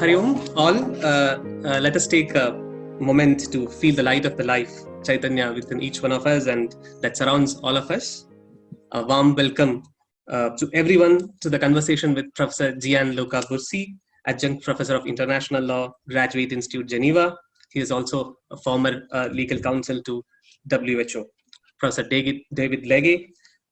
Hari Om, all. Let us take a moment to feel the light of the life, Chaitanya, within each one of us and that surrounds all of us. A warm welcome to everyone to the conversation with Professor Gianluca Bursi, Adjunct Professor of International Law, Graduate Institute, Geneva. He is also a former legal counsel to WHO. Professor David Legge,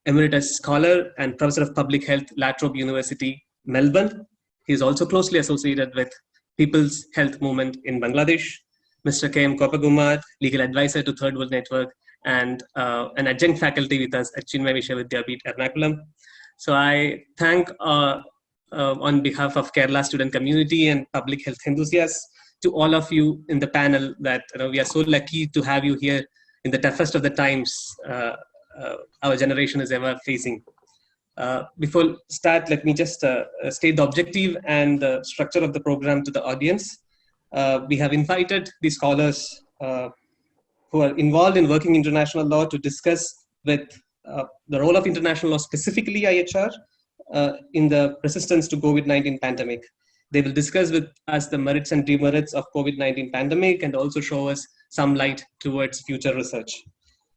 Emeritus Scholar and Professor of Public Health, La Trobe University, Melbourne. He is also closely associated with People's Health Movement in Bangladesh. Mr. K.M. Kopagumar, Legal Advisor to Third World Network, and an adjunct faculty with us at Chinmaya Vishwa Ernakulam. So I thank on behalf of Kerala student community and public health enthusiasts to all of you in the panel that we are so lucky to have you here in the toughest of the times our generation is ever facing. Before start, let me just state the objective and the structure of the program to the audience. We have invited the scholars who are involved in working international law to discuss with the role of international law, specifically IHR, in the resistance to COVID-19 pandemic. They will discuss with us the merits and demerits of COVID-19 pandemic and also show us some light towards future research.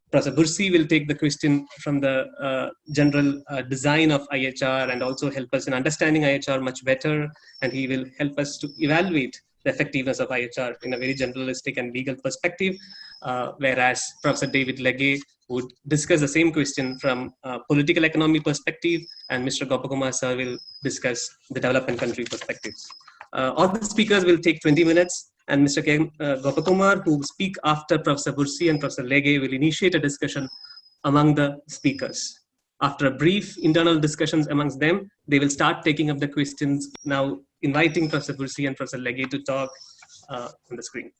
Professor Bursi will take the question from the general design of IHR and also help us in understanding IHR much better, and he will help us to evaluate the effectiveness of IHR in a very generalistic and legal perspective, whereas Professor David Legge would discuss the same question from a political economy perspective, and Mr. Gopakumar sir will discuss the development country perspectives. All the speakers will take 20 minutes, and Mr. K. Gopakumar, who will speak after Professor Bursi and Professor Legge, will initiate a discussion among the speakers. After a brief internal discussions amongst them, they will start taking up the questions, now inviting Professor Bursi and Professor Legge to talk on the screen.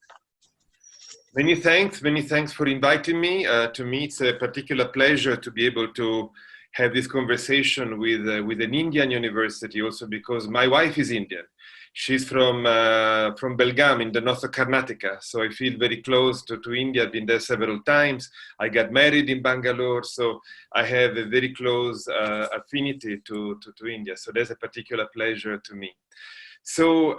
Many thanks for inviting me. To me, it's a particular pleasure to be able to have this conversation with an Indian university, also because my wife is Indian. She's from Belgaum in the north of Karnataka, so I feel very close to India. I've been there several times. I got married in Bangalore, so I have a very close affinity to India. So there's a particular pleasure to me. So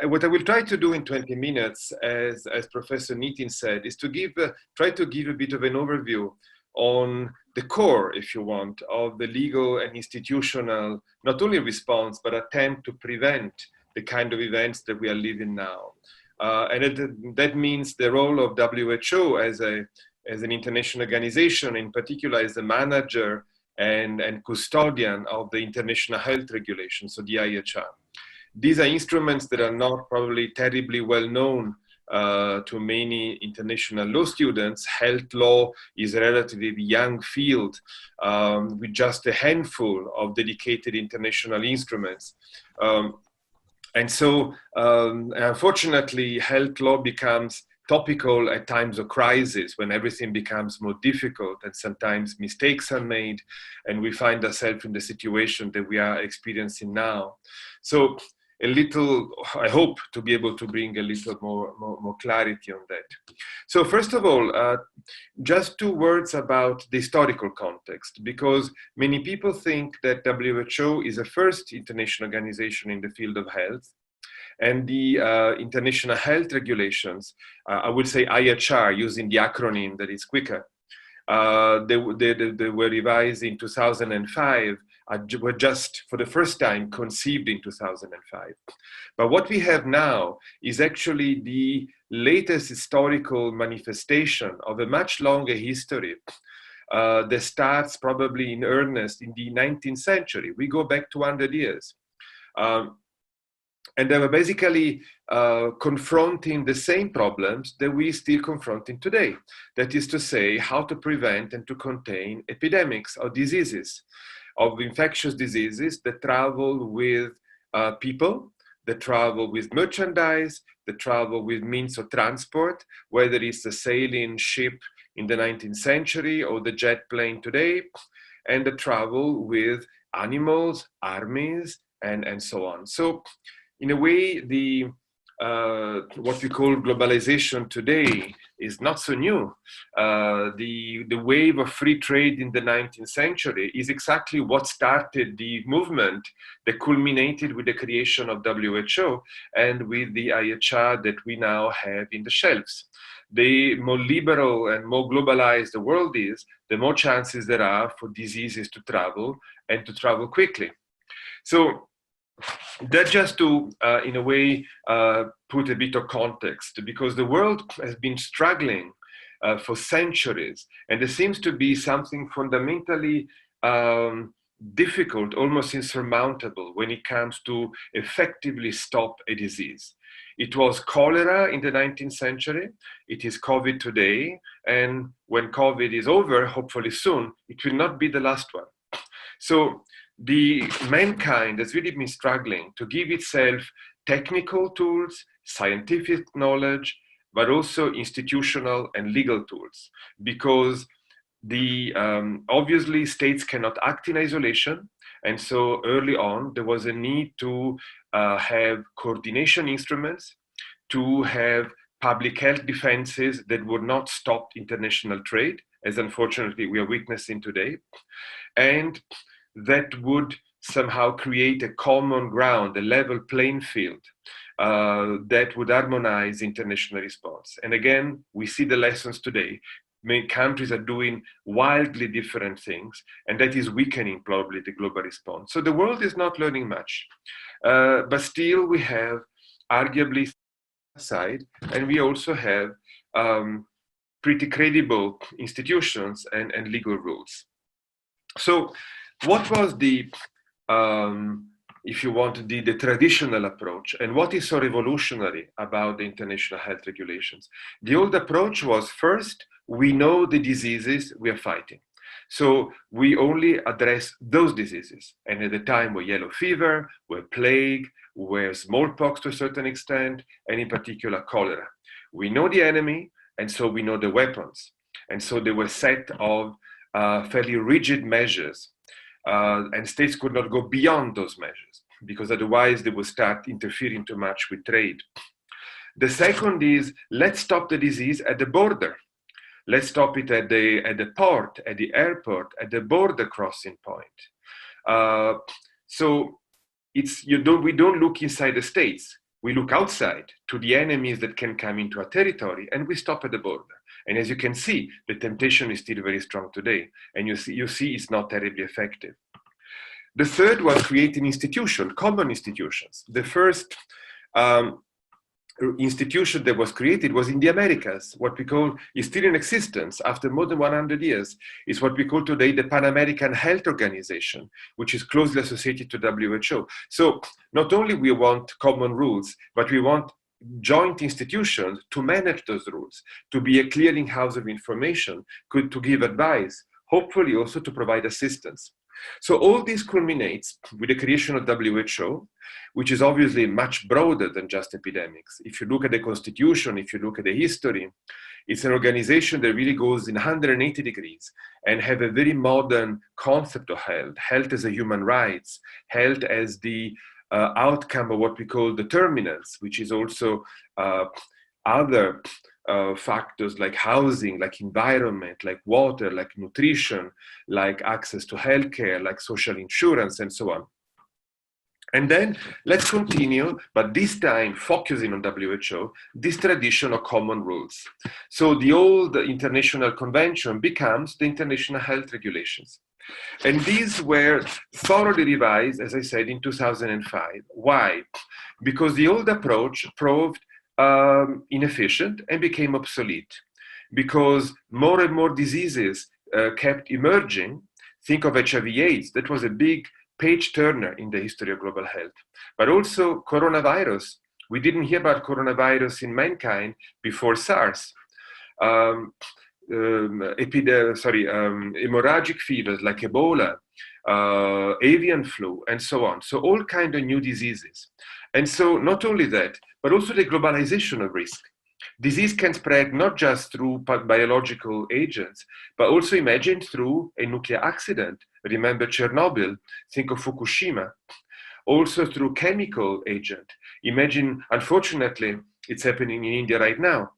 what I will try to do in 20 minutes, as Professor Nithin said, is to try to give a bit of an overview on the core, if you want, of the legal and institutional, not only response, but attempt to prevent the kind of events that we are living now. And that means the role of WHO as an international organization, in particular as the manager and custodian of the international health regulations, so the IHR. These are instruments that are not probably terribly well known to many international law students. Health law is a relatively young field with just a handful of dedicated international instruments. And so, unfortunately, health law becomes topical at times of crisis, when everything becomes more difficult and sometimes mistakes are made, and we find ourselves in the situation that we are experiencing now. So, I hope to be able to bring a little more clarity on that. So first of all, just 2 words about the historical context, because many people think that WHO is the first international organization in the field of health, and the international health regulations, I would say IHR, using the acronym that is quicker, they were revised in 2005, were just for the first time conceived in 2005. But what we have now is actually the latest historical manifestation of a much longer history that starts probably in earnest in the 19th century. We go back 200 years. And they were basically confronting the same problems that we still confronting today. That is to say, how to prevent and to contain epidemics of diseases, of infectious diseases that travel with people, that travel with merchandise, that travel with means of transport, whether it's the sailing ship in the 19th century or the jet plane today, and that travel with animals, armies, and so on. So, in a way, what we call globalization today is not so new. The wave of free trade in the 19th century is exactly what started the movement that culminated with the creation of WHO and with the IHR that we now have in the shelves. The more liberal and more globalized the world is, the more chances there are for diseases to travel and to travel quickly. So that just to, in a way, put a bit of context, because the world has been struggling for centuries, and there seems to be something fundamentally difficult, almost insurmountable, when it comes to effectively stop a disease. It was cholera in the 19th century, it is COVID today, and when COVID is over, hopefully soon, it will not be the last one. So the mankind has really been struggling to give itself technical tools, scientific knowledge, but also institutional and legal tools, because the obviously states cannot act in isolation. And so early on, there was a need to have coordination instruments, to have public health defenses that would not stop international trade, as unfortunately we are witnessing today, and that would somehow create a common ground, a level playing field that would harmonize international response. And again, we see the lessons today. Many countries are doing wildly different things, and that is weakening probably the global response. So the world is not learning much, but still we have arguably side, and we also have pretty credible institutions and legal rules. So what was the, if you want, the traditional approach, and what is so revolutionary about the international health regulations? The old approach was, first, we know the diseases we are fighting. So we only address those diseases. And at the time were yellow fever, were plague, were smallpox to a certain extent, and in particular cholera. We know the enemy, and so we know the weapons. And so there were a set of fairly rigid measures, and states could not go beyond those measures, because otherwise they would start interfering too much with trade. The second is, let's stop the disease at the border. Let's stop it at the port, at the airport, at the border crossing point. So we don't look inside the states. We look outside to the enemies that can come into our territory, and we stop at the border. And as you can see, the temptation is still very strong today, and you see it's not terribly effective. The third was creating institutions, common institutions. The first institution that was created was in the Americas. What we call, is still in existence after more than 100 years, is what we call today the Pan American Health Organization, which is closely associated to WHO. So not only we want common rules, but we want joint institutions to manage those rules, to be a clearinghouse of information, to give advice, hopefully also to provide assistance. So all this culminates with the creation of WHO, which is obviously much broader than just epidemics. If you look at the constitution, if you look at the history, it's an organization that really goes in 180 degrees and have a very modern concept of health, health as a human rights, health as the outcome of what we call determinants, which is also other factors like housing, like environment, like water, like nutrition, like access to healthcare, like social insurance, and so on. And then let's continue, but this time focusing on WHO, this tradition of common rules. So the old international convention becomes the international health regulations. And these were thoroughly revised, as I said, in 2005. Why? Because the old approach proved inefficient and became obsolete, because more and more diseases kept emerging. Think of HIV/AIDS, that was a big page turner in the history of global health. But also coronavirus. We didn't hear about coronavirus in mankind before SARS. Hemorrhagic fevers like Ebola, avian flu, and so on. So all kinds of new diseases. And so not only that, but also the globalization of risk. Disease can spread not just through biological agents, but also imagine through a nuclear accident. Remember Chernobyl, think of Fukushima. Also through chemical agent. Imagine, unfortunately, It's happening in India right now.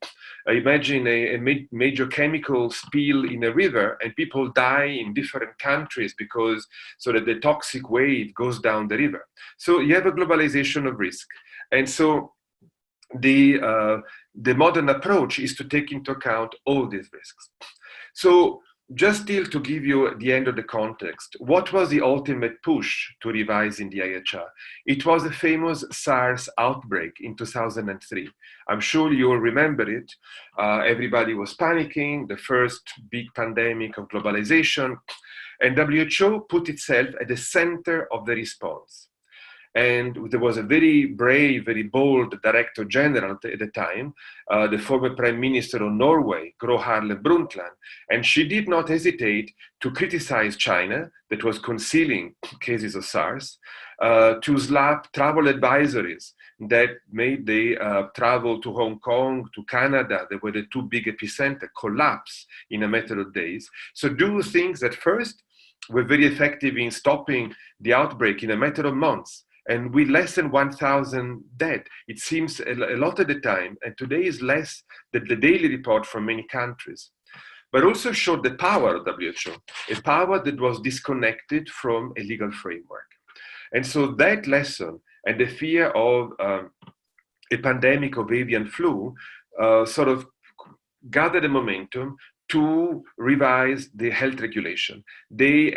Imagine a major chemical spill in a river and people die in different countries because so that the toxic wave goes down the river. So you have a globalization of risk. And so the modern approach is to take into account all these risks. So just still to give you the end of the context, what was the ultimate push to revise in the IHR? It was the famous SARS outbreak in 2003. I'm sure you all remember it. Everybody was panicking, the first big pandemic of globalization, and WHO put itself at the center of the response. And there was a very brave, very bold director general at the time, the former prime minister of Norway, Gro Harlem Brundtland, and she did not hesitate to criticize China, that was concealing cases of SARS, to slap travel advisories that made the travel to Hong Kong, to Canada, that were the two big epicenters, collapse in a matter of days. So do things that first were very effective in stopping the outbreak in a matter of months. And with less than 1,000 dead, it seems a lot at the time, and today is less than the daily report from many countries. But also showed the power of WHO, a power that was disconnected from a legal framework. And so that lesson and the fear of a pandemic of avian flu sort of gathered a momentum to revise the health regulation. They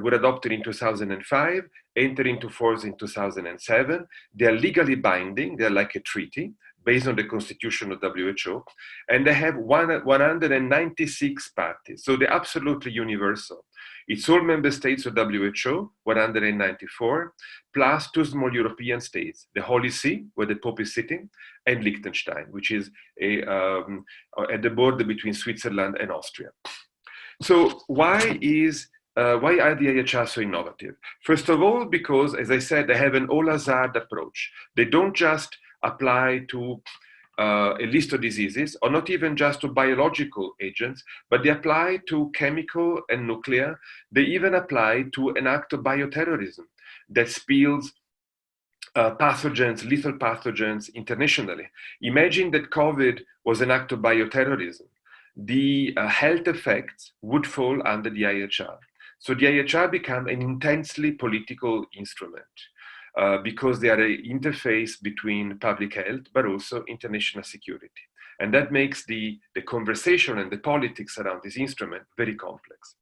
were adopted in 2005, entered into force in 2007. They are legally binding, they're like a treaty based on the constitution of WHO, and they have 196 parties, so they're absolutely universal. It's all member states of WHO, 194, plus two small European states, the Holy See, where the Pope is sitting, and Liechtenstein, which is at the border between Switzerland and Austria. So why are the IHR so innovative? First of all, because, as I said, they have an all-hazard approach. They don't just apply to a list of diseases, or not even just to biological agents, but they apply to chemical and nuclear. They even apply to an act of bioterrorism that spills pathogens, lethal pathogens internationally. Imagine that COVID was an act of bioterrorism. The health effects would fall under the IHR. So the IHR became an intensely political instrument because they are an interface between public health, but also international security. And that makes the conversation and the politics around this instrument very complex.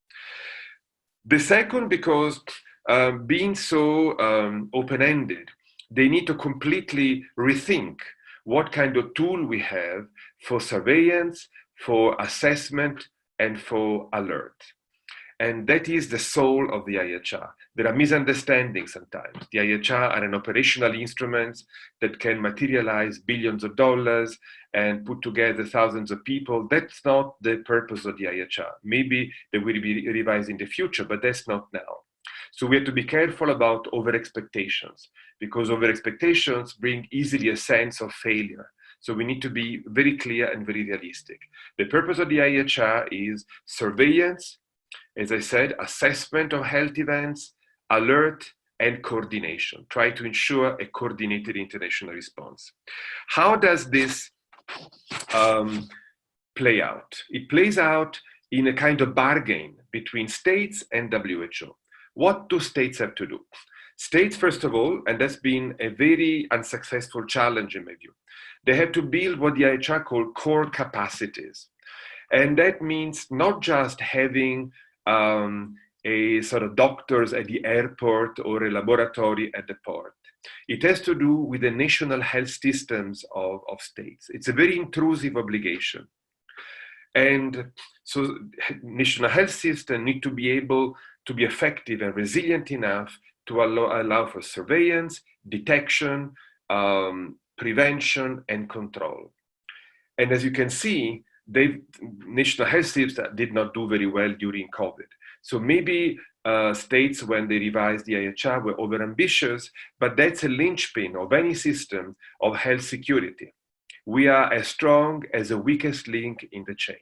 The second, because being so open-ended, they need to completely rethink what kind of tool we have for surveillance, for assessment, and for alert. And that is the soul of the IHR. There are misunderstandings sometimes. The IHR are an operational instrument that can materialize billions of dollars and put together thousands of people. That's not the purpose of the IHR. Maybe they will be revised in the future, but that's not now. So we have to be careful about over-expectations, because over-expectations bring easily a sense of failure. So we need to be very clear and very realistic. The purpose of the IHR is surveillance, as I said, assessment of health events, alert, and coordination. Try to ensure a coordinated international response. How does this play out? It plays out in a kind of bargain between states and WHO. What do states have to do? States, first of all, and that's been a very unsuccessful challenge in my view, they have to build what the IHR call core capacities. And that means not just having a sort of doctors at the airport or a laboratory at the port. It has to do with the national health systems of states. It's a very intrusive obligation. And so national health systems need to be able to be effective and resilient enough to allow for surveillance, detection, prevention, and control. And as you can see, national health systems did not do very well during COVID. So maybe states, when they revised the IHR, were overambitious, but that's a linchpin of any system of health security. We are as strong as the weakest link in the chain.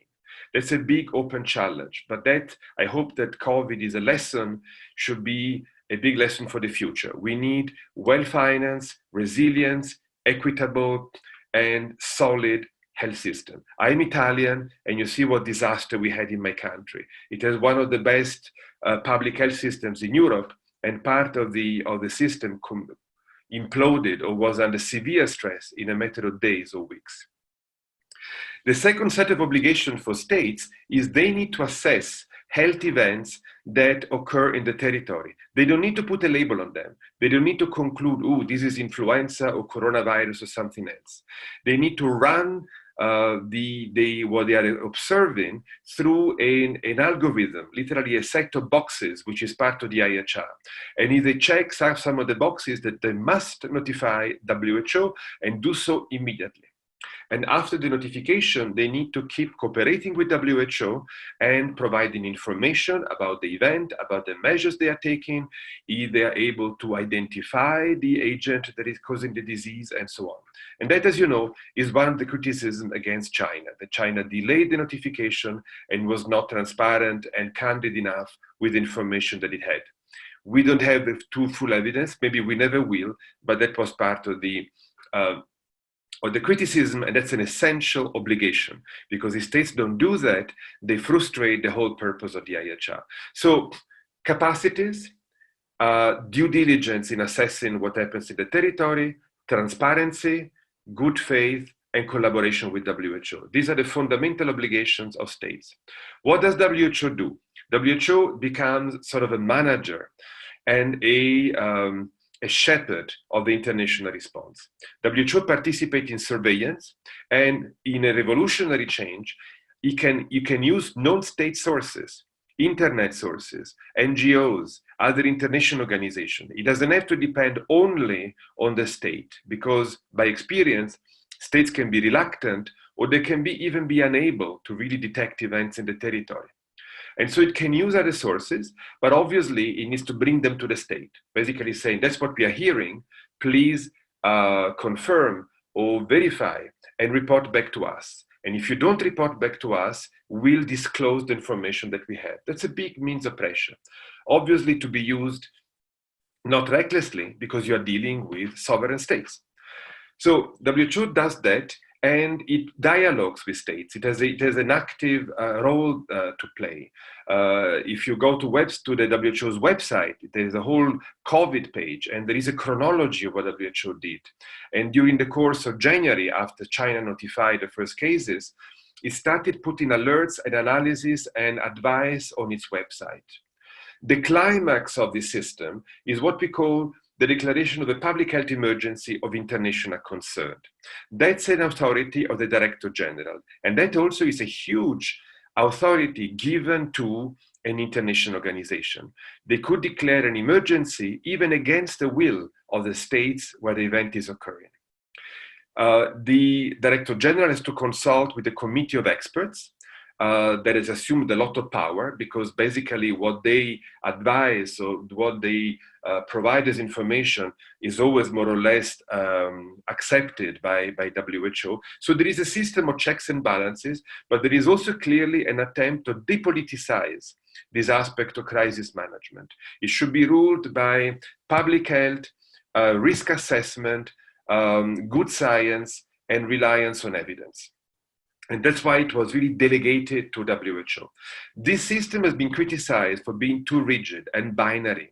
That's a big open challenge, but that, I hope that COVID is a lesson, should be a big lesson for the future. We need well-financed, resilience, equitable, and solid health system. I'm Italian, and you see what disaster we had in my country. It has one of the best public health systems in Europe, and part of the system imploded or was under severe stress in a matter of days or weeks. The second set of obligations for states is they need to assess health events that occur in the territory. They don't need to put a label on them. They don't need to conclude, oh, this is influenza or coronavirus or something else. They need to run what they are observing through an algorithm, literally a set of boxes, which is part of the IHR. And if they check some of the boxes, that they must notify WHO and do so immediately. And after the notification, they need to keep cooperating with WHO and providing information about the event, about the measures they are taking, if they are able to identify the agent that is causing the disease, and so on. And that, as you know, is one of the criticisms against China, that China delayed the notification and was not transparent and candid enough with information that it had. We don't have the full evidence, maybe we never will, but that was part of the criticism, and that's an essential obligation, because if states don't do that, they frustrate the whole purpose of the IHR. So capacities, due diligence in assessing what happens in the territory, transparency, good faith, and collaboration with WHO. These are the fundamental obligations of states. What does WHO do? WHO becomes sort of a manager and a shepherd of the international response. WHO participates in surveillance, and in a revolutionary change, you can use non-state sources, internet sources, NGOs, other international organizations. It doesn't have to depend only on the state, because by experience, states can be reluctant, or they can even be unable to really detect events in the territory. And so it can use other sources, but obviously it needs to bring them to the state, basically saying, that's what we are hearing, please confirm or verify and report back to us. And if you don't report back to us, we'll disclose the information that we have. That's a big means of pressure. Obviously to be used not recklessly, because you are dealing with sovereign states. So WHO does that, and it dialogues with states. It has an active role to play. If you go to the WHO's website, there's a whole COVID page, and there is a chronology of what WHO did. And during the course of January, after China notified the first cases, it started putting alerts and analysis and advice on its website. The climax of this system is what we call the declaration of a public health emergency of international concern. That's an authority of the Director General. And that also is a huge authority given to an international organization. They could declare an emergency even against the will of the states where the event is occurring. The Director General has to consult with a committee of experts that has assumed a lot of power, because basically what they advise or what they provide as information is always more or less accepted by WHO. So there is a system of checks and balances, but there is also clearly an attempt to depoliticize this aspect of crisis management. It should be ruled by public health, risk assessment, good science, and reliance on evidence. And that's why it was really delegated to WHO. This system has been criticized for being too rigid and binary.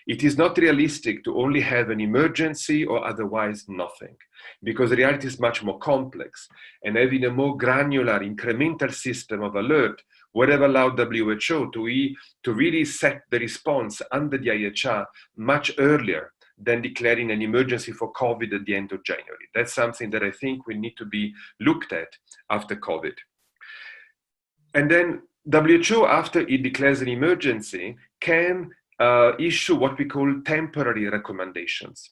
It is not realistic to only have an emergency or otherwise nothing, because reality is much more complex, and having a more granular incremental system of alert would have allowed WHO to really set the response under the IHR much earlier than declaring an emergency for COVID at the end of January. That's something that I think will need to be looked at after COVID. And then WHO, after it declares an emergency, can issue what we call temporary recommendations.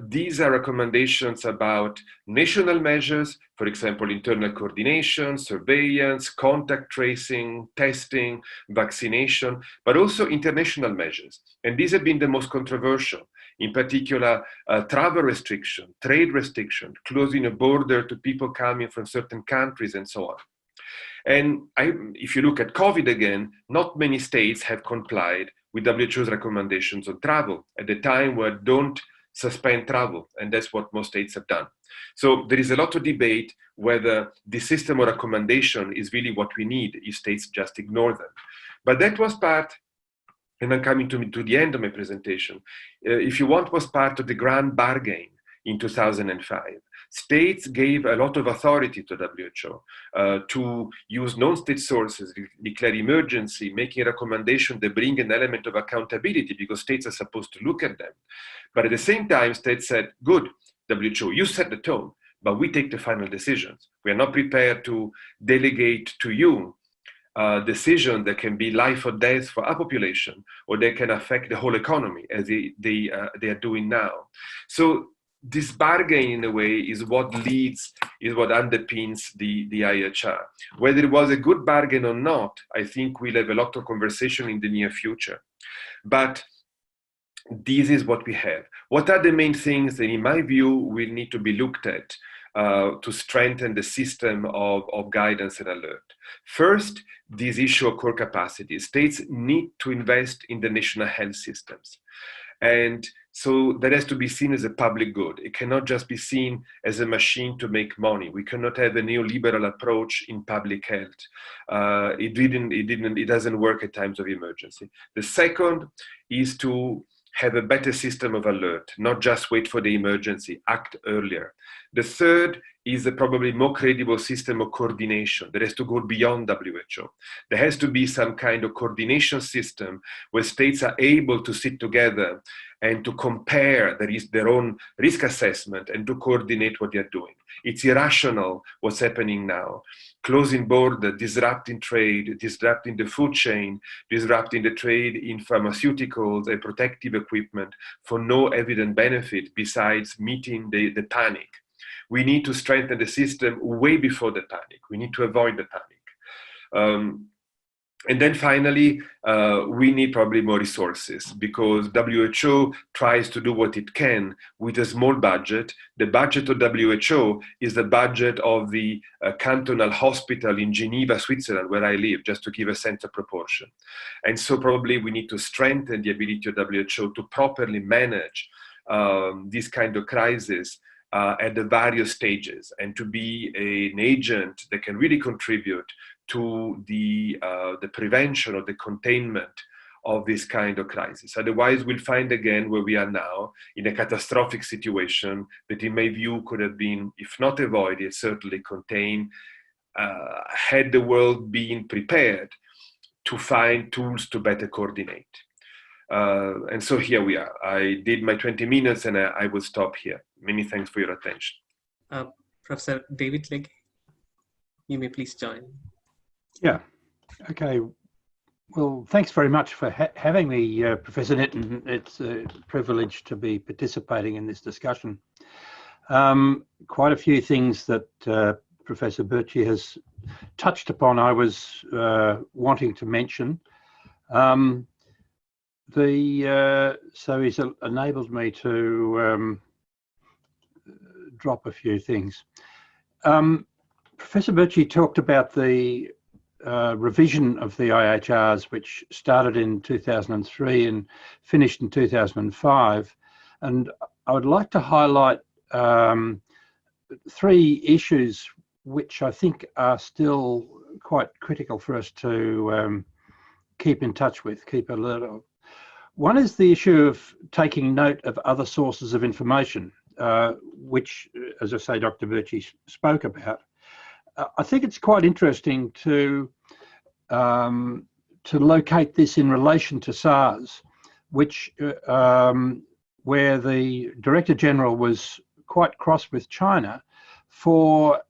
These are recommendations about national measures, for example, internal coordination, surveillance, contact tracing, testing, vaccination, but also international measures. And these have been the most controversial, in particular, travel restriction, trade restriction, closing a border to people coming from certain countries, and so on. And if you look at COVID again, not many states have complied with WHO's recommendations on travel. At the time where don't suspend travel, and that's what most states have done. So there is a lot of debate whether the system of recommendation is really what we need if states just ignore them. But that was part, and I'm coming to the end of my presentation, if you want, was part of the grand bargain in 2005. States gave a lot of authority to WHO to use non-state sources, declare emergency, making a recommendation that bring an element of accountability because states are supposed to look at them. But at the same time, states said, good, WHO, you set the tone, but we take the final decisions. We are not prepared to delegate to you decision that can be life or death for our population, or they can affect the whole economy as they are doing now. So this bargain, in a way, is what underpins the IHR. Whether it was a good bargain or not, I think we'll have a lot of conversation in the near future. But this is what we have. What are the main things that, in my view, will need to be looked at to strengthen the system of guidance and alert? First, this issue of core capacity. States need to invest in the national health systems. And so that has to be seen as a public good. It cannot just be seen as a machine to make money. We cannot have a neoliberal approach in public health. It doesn't work at times of emergency. The second is to have a better system of alert, not just wait for the emergency, act earlier. The third is a probably more credible system of coordination that has to go beyond WHO. There has to be some kind of coordination system where states are able to sit together and to compare their own risk assessment and to coordinate what they're doing. It's irrational what's happening now. Closing border, disrupting trade, disrupting the food chain, disrupting the trade in pharmaceuticals and protective equipment for no evident benefit besides meeting the panic. We need to strengthen the system way before the panic. We need to avoid the panic. And then finally, we need probably more resources because WHO tries to do what it can with a small budget. The budget of WHO is the budget of the cantonal hospital in Geneva, Switzerland, where I live, just to give a sense of proportion. And so probably we need to strengthen the ability of WHO to properly manage this kind of crisis at the various stages and to be an agent that can really contribute to the prevention or the containment of this kind of crisis. Otherwise, we'll find again where we are now in a catastrophic situation that in my view could have been, if not avoided, certainly contained, had the world been prepared to find tools to better coordinate. And so here we are. I did my 20 minutes and I will stop here. Many thanks for your attention. Professor David Legge, you may please join. Yeah, okay. Well, thanks very much for having me, Professor Nithin. It's a privilege to be participating in this discussion. Quite a few things that Professor Burchi has touched upon I was wanting to mention. So he's enabled me to drop a few things. Professor Burchi talked about the revision of the IHRs, which started in 2003 and finished in 2005. And I would like to highlight three issues which I think are still quite critical for us to keep in touch with, keep alert of. One is the issue of taking note of other sources of information, which, as I say, Dr. Burchi spoke about. I think it's quite interesting to locate this in relation to SARS, which where the Director General was quite cross with China for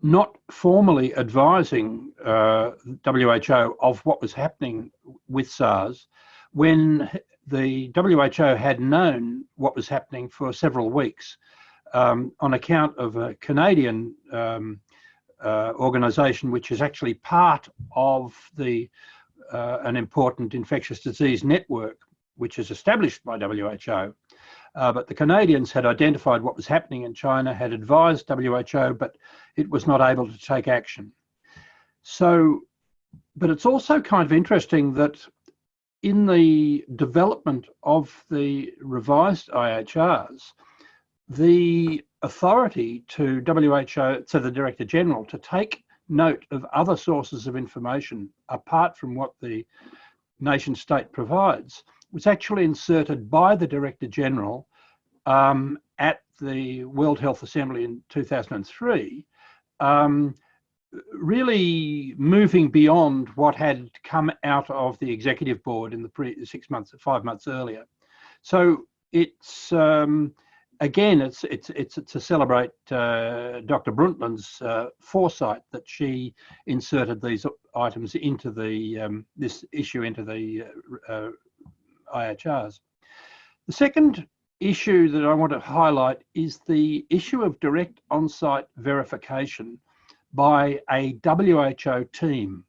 not formally advising WHO of what was happening with SARS when the WHO had known what was happening for several weeks on account of a Canadian organisation which is actually part of an important infectious disease network which is established by WHO. But the Canadians had identified what was happening in China, had advised WHO, but it was not able to take action. So, but it's also kind of interesting that in the development of the revised IHRs, the authority to WHO, to the Director General, to take note of other sources of information apart from what the nation state provides was actually inserted by the Director General at the World Health Assembly in 2003, really moving beyond what had come out of the executive board in the 5 months earlier. So it's again, it's to celebrate Dr. Brundtland's foresight that she inserted these items into the this issue into the IHRs. The second issue that I want to highlight is the issue of direct on-site verification by a WHO team.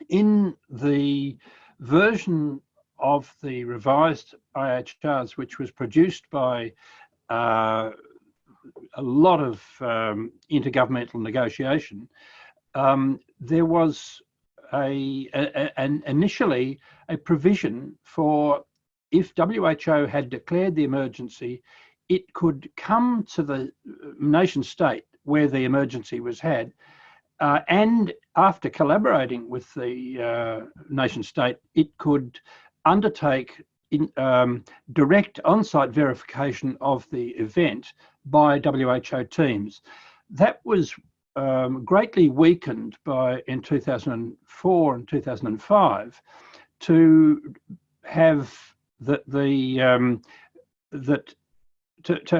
In the version of the revised IHRs, which was produced by a lot of intergovernmental negotiation, there was initially a provision for, if WHO had declared the emergency, it could come to the nation state where the emergency was had, and after collaborating with the nation state, it could undertake direct on-site verification of the event by WHO teams. That was greatly weakened in 2004 and 2005 to have to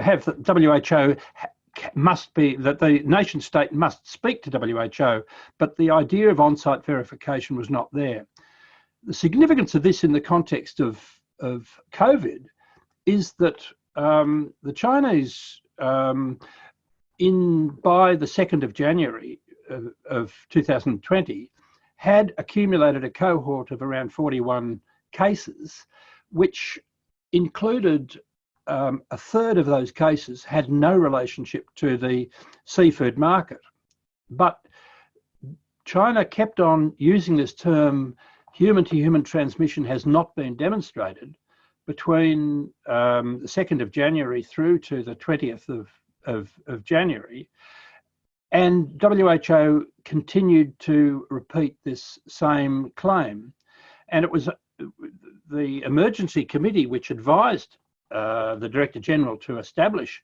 have the WHO must be that the nation state must speak to WHO, but the idea of on-site verification was not there. The significance of this in the context of COVID is that the Chinese, by the 2nd of January of 2020, had accumulated a cohort of around 41 cases, which included a third of those cases had no relationship to the seafood market. But China kept on using this term, human-to-human transmission has not been demonstrated, between the 2nd of January through to the 20th of January. And WHO continued to repeat this same claim. And it was the emergency committee which advised the Director General to establish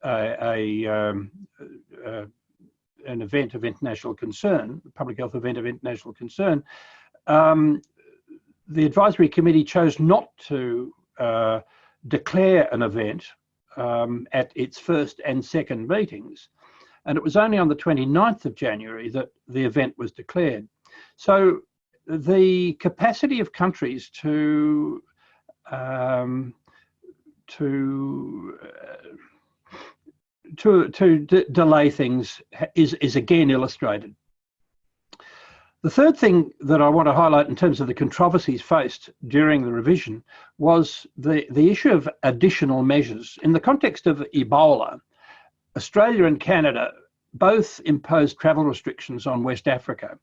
an event of international concern, a public health event of international concern. The advisory committee chose not to declare an event at its first and second meetings. And it was only on the 29th of January that the event was declared. So the capacity of countries to delay things is again illustrated. The third thing that I want to highlight in terms of the controversies faced during the revision was the issue of additional measures. In the context of Ebola, Australia and Canada both imposed travel restrictions on West Africa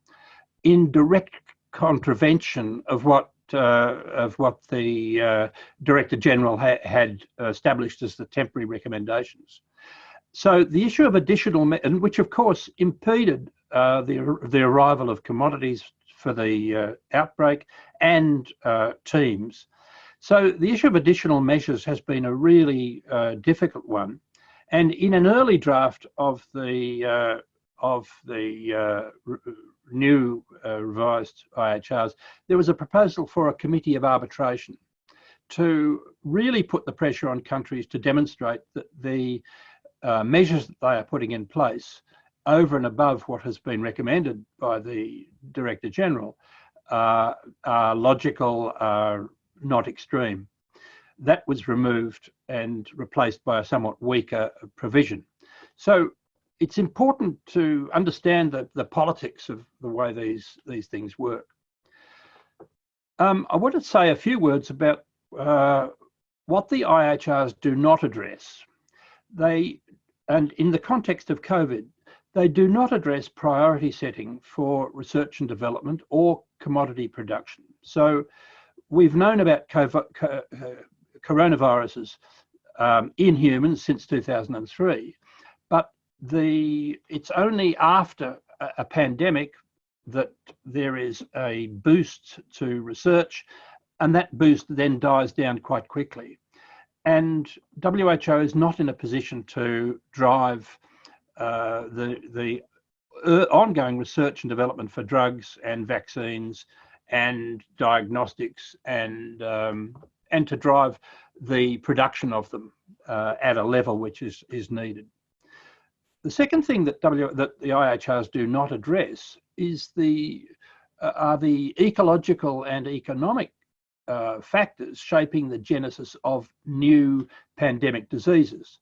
in direct contravention of what the Director General had established as the temporary recommendations. So the issue of additional, and which of course impeded the arrival of commodities for the outbreak and teams. So the issue of additional measures has been a really difficult one. And in an early draft of the new revised IHRs, there was a proposal for a committee of arbitration to really put the pressure on countries to demonstrate that the measures that they are putting in place over and above what has been recommended by the Director General are logical, are not extreme. That was removed and replaced by a somewhat weaker provision. So it's important to understand the politics of the way these things work. I want to say a few words about what the IHRs do not address. And in the context of COVID, they do not address priority setting for research and development or commodity production. So we've known about coronaviruses in humans since 2003, but it's only after a pandemic that there is a boost to research, and that boost then dies down quite quickly. And WHO is not in a position to drive the ongoing research and development for drugs and vaccines and diagnostics, and to drive the production of them at a level which is needed. The second thing that the IHRs do not address is are the ecological and economic factors shaping the genesis of new pandemic diseases.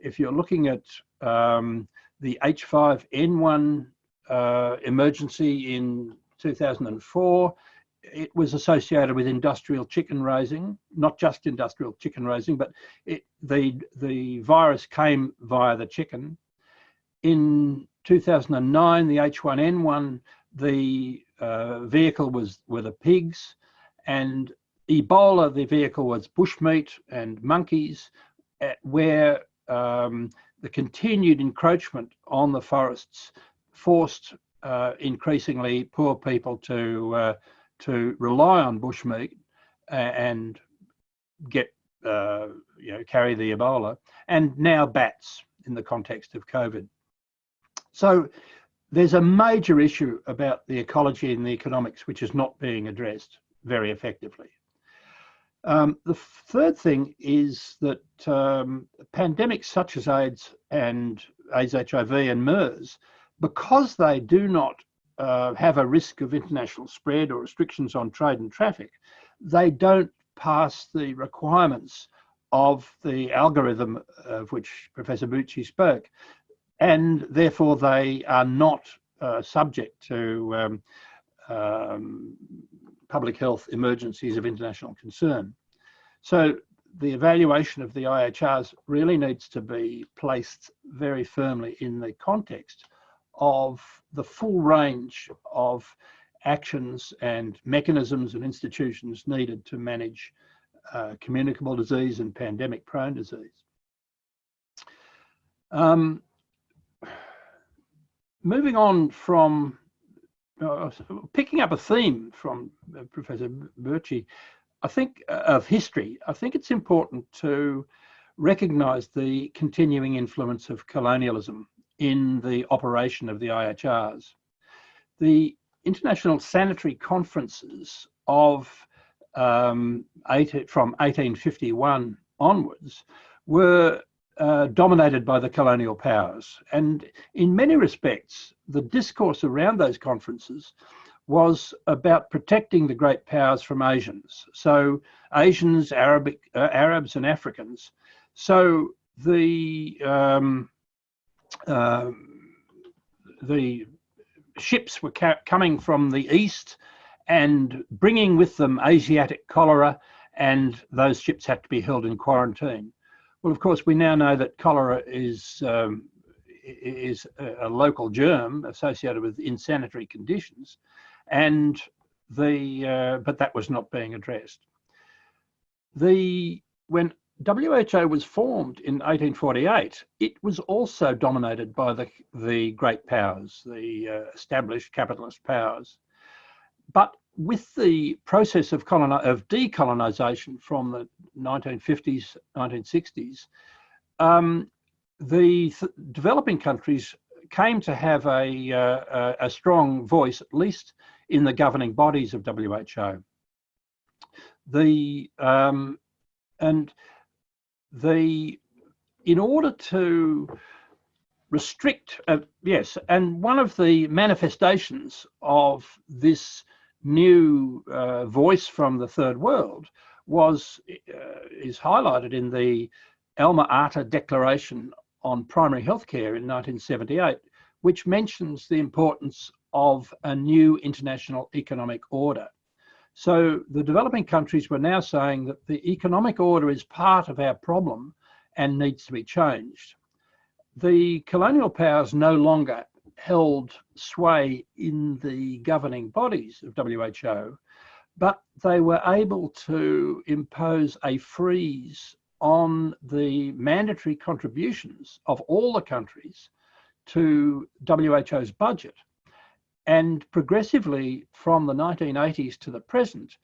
If you're looking at the H5N1 emergency in 2004, it was associated with industrial chicken raising, not just industrial chicken raising, but the virus came via the chicken. In 2009, the H1N1, the vehicle were the pigs, and Ebola, the vehicle was bushmeat and monkeys, where the continued encroachment on the forests forced increasingly poor people to rely on bushmeat and carry the Ebola, and now bats in the context of COVID. So there's a major issue about the ecology and the economics which is not being addressed very effectively. The third thing is that pandemics such as AIDS and AIDS-HIV and MERS, because they do not have a risk of international spread or restrictions on trade and traffic, they don't pass the requirements of the algorithm of which Professor Bucci spoke, and therefore they are not subject to public health emergencies of international concern. So the evaluation of the IHRs really needs to be placed very firmly in the context of the full range of actions and mechanisms and institutions needed to manage communicable disease and pandemic-prone disease. Moving on from, picking up a theme from Professor Bucci, I think of history, I think it's important to recognise the continuing influence of colonialism in the operation of the IHRs. The international sanitary conferences of from 1851 onwards were dominated by the colonial powers, and in many respects the discourse around those conferences was about protecting the great powers from Asians. So Asians, Arabs and Africans. So the ships were coming from the east and bringing with them Asiatic cholera, and those ships had to be held in quarantine. Well, of course, we now know that cholera is a local germ associated with insanitary conditions, and but that was not being addressed. When WHO was formed in 1848, it was also dominated by the great powers, the established capitalist powers. But with the process of decolonisation from the 1950s, 1960s, the developing countries came to have a strong voice, at least in the governing bodies of WHO. In order to restrict, yes, and one of the manifestations of this new voice from the third world is highlighted in the Alma Ata Declaration on Primary Healthcare in 1978, which mentions the importance of a new international economic order. So the developing countries were now saying that the economic order is part of our problem and needs to be changed. The colonial powers no longer held sway in the governing bodies of WHO, but they were able to impose a freeze on the mandatory contributions of all the countries to WHO's budget. And progressively from the 1980s to the present,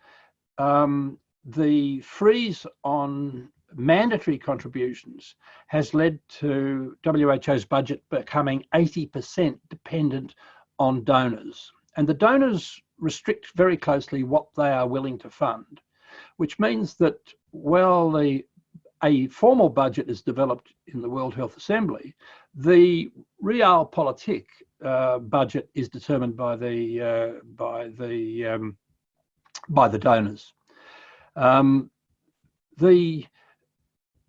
the freeze on mandatory contributions has led to WHO's budget becoming 80% dependent on donors. And the donors restrict very closely what they are willing to fund, which means that while a formal budget is developed in the World Health Assembly, the realpolitik budget is determined by the donors.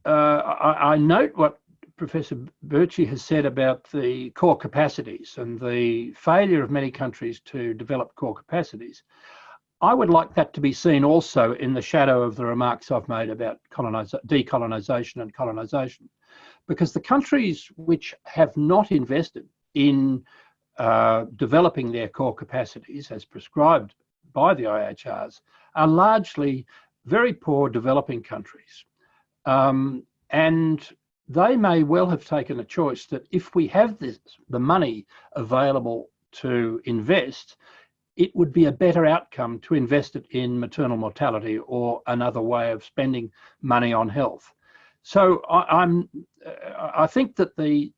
I note what Professor Birchie has said about the core capacities and the failure of many countries to develop core capacities. I would like that to be seen also in the shadow of the remarks I've made about decolonisation and colonisation, because the countries which have not invested in developing their core capacities as prescribed by the IHRs are largely very poor developing countries. And they may well have taken a choice that if we have the money available to invest, it would be a better outcome to invest it in maternal mortality or another way of spending money on health. So I think that the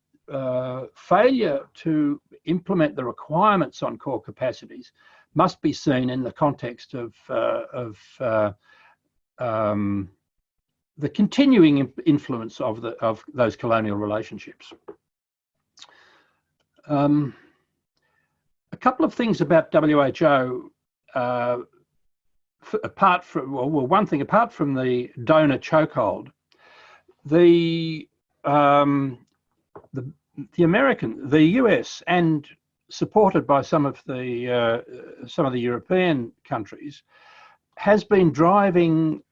failure to implement the requirements on core capacities must be seen in the context of the continuing influence of those colonial relationships. A couple of things about WHO, apart from the donor chokehold, the US, and supported by some of the European countries, has been driving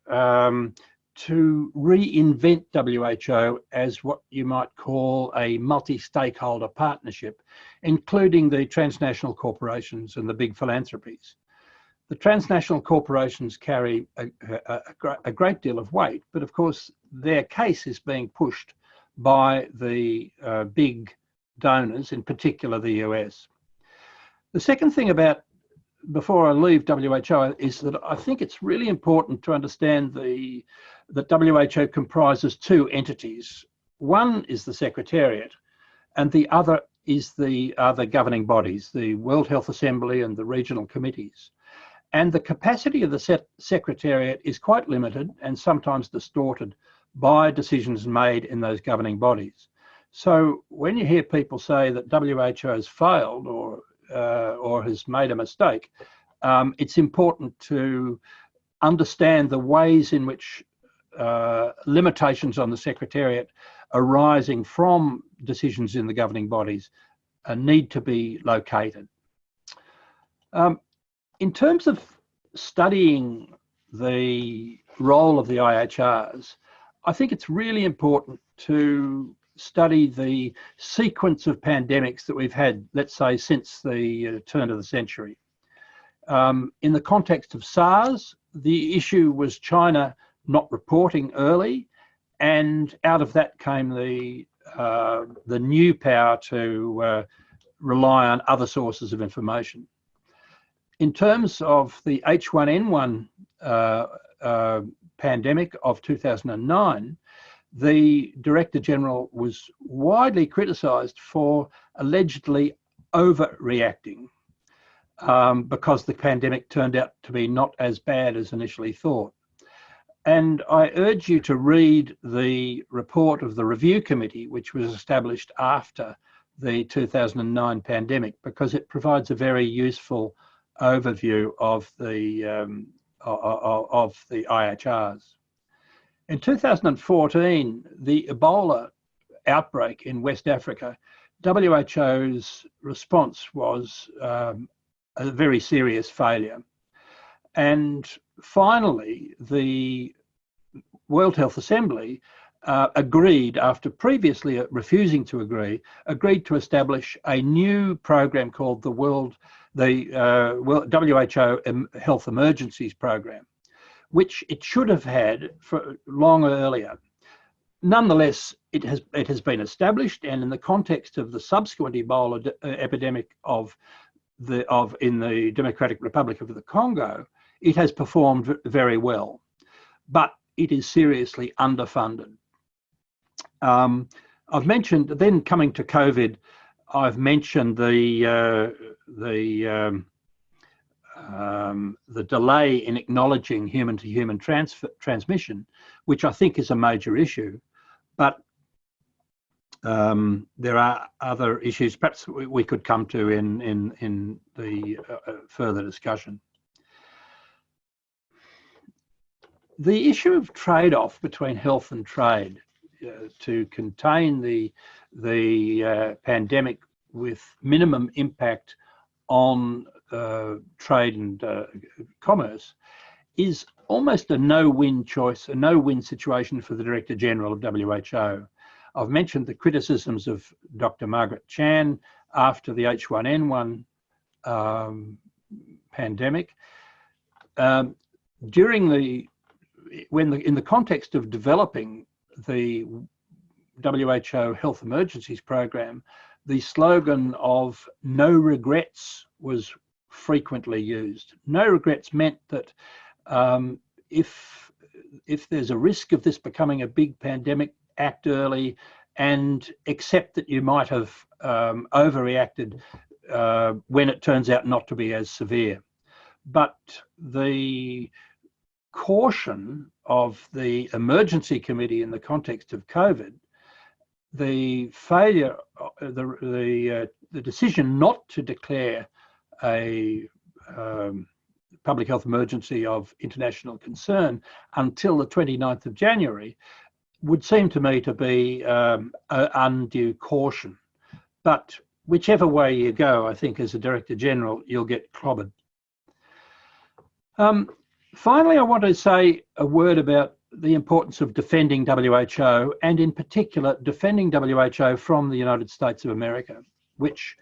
to reinvent WHO as what you might call a multi-stakeholder partnership, including the transnational corporations and the big philanthropies. The transnational corporations carry a great deal of weight, but of course their case is being pushed by the big donors, in particular the US. The second thing before I leave WHO is that I think it's really important to understand that WHO comprises two entities. One is the Secretariat, and the other is the other governing bodies, the World Health Assembly and the regional committees. And the capacity of the Secretariat is quite limited and sometimes distorted by decisions made in those governing bodies. So when you hear people say that WHO has failed or has made a mistake, it's important to understand the ways in which limitations on the Secretariat arising from decisions in the governing bodies need to be located. In terms of studying the role of the IHRs, I think it's really important to study the sequence of pandemics that we've had, let's say, since the turn of the century. In the context of SARS, the issue was China not reporting early, and out of that came the new power to rely on other sources of information. In terms of the H1N1 pandemic of 2009, the Director General was widely criticised for allegedly overreacting because the pandemic turned out to be not as bad as initially thought. And I urge you to read the report of the review committee, which was established after the 2009 pandemic, because it provides a very useful overview of the IHRs. In 2014, the Ebola outbreak in West Africa, WHO's response was a very serious failure. And finally, the World Health Assembly agreed, after previously refusing to agree, agreed to establish a new program called the World WHO Health Emergencies Program, which it should have had for long earlier. Nonetheless, it has been established, and in the context of the subsequent Ebola epidemic in the Democratic Republic of the Congo, it has performed very well, but it is seriously underfunded. I've mentioned, then coming to COVID, I've mentioned the delay in acknowledging human-to-human transmission, which I think is a major issue. But there are other issues perhaps we could come to in the further discussion. The issue of trade-off between health and trade to contain the pandemic with minimum impact on trade and commerce is almost a no-win choice, a no-win situation for the Director General of WHO. I've mentioned the criticisms of Dr. Margaret Chan after the H1N1 pandemic. In the context of developing the WHO Health Emergencies Program, the slogan of "no regrets" was frequently used. No regrets meant that if there's a risk of this becoming a big pandemic, act early and accept that you might have overreacted when it turns out not to be as severe. But the caution of the emergency committee in the context of COVID, the failure, the decision not to declare a public health emergency of international concern until the 29th of January would seem to me to be undue caution. But whichever way you go, I think as a Director General, you'll get clobbered. Finally, I want to say a word about the importance of defending WHO, and in particular, defending WHO from the United States of America, which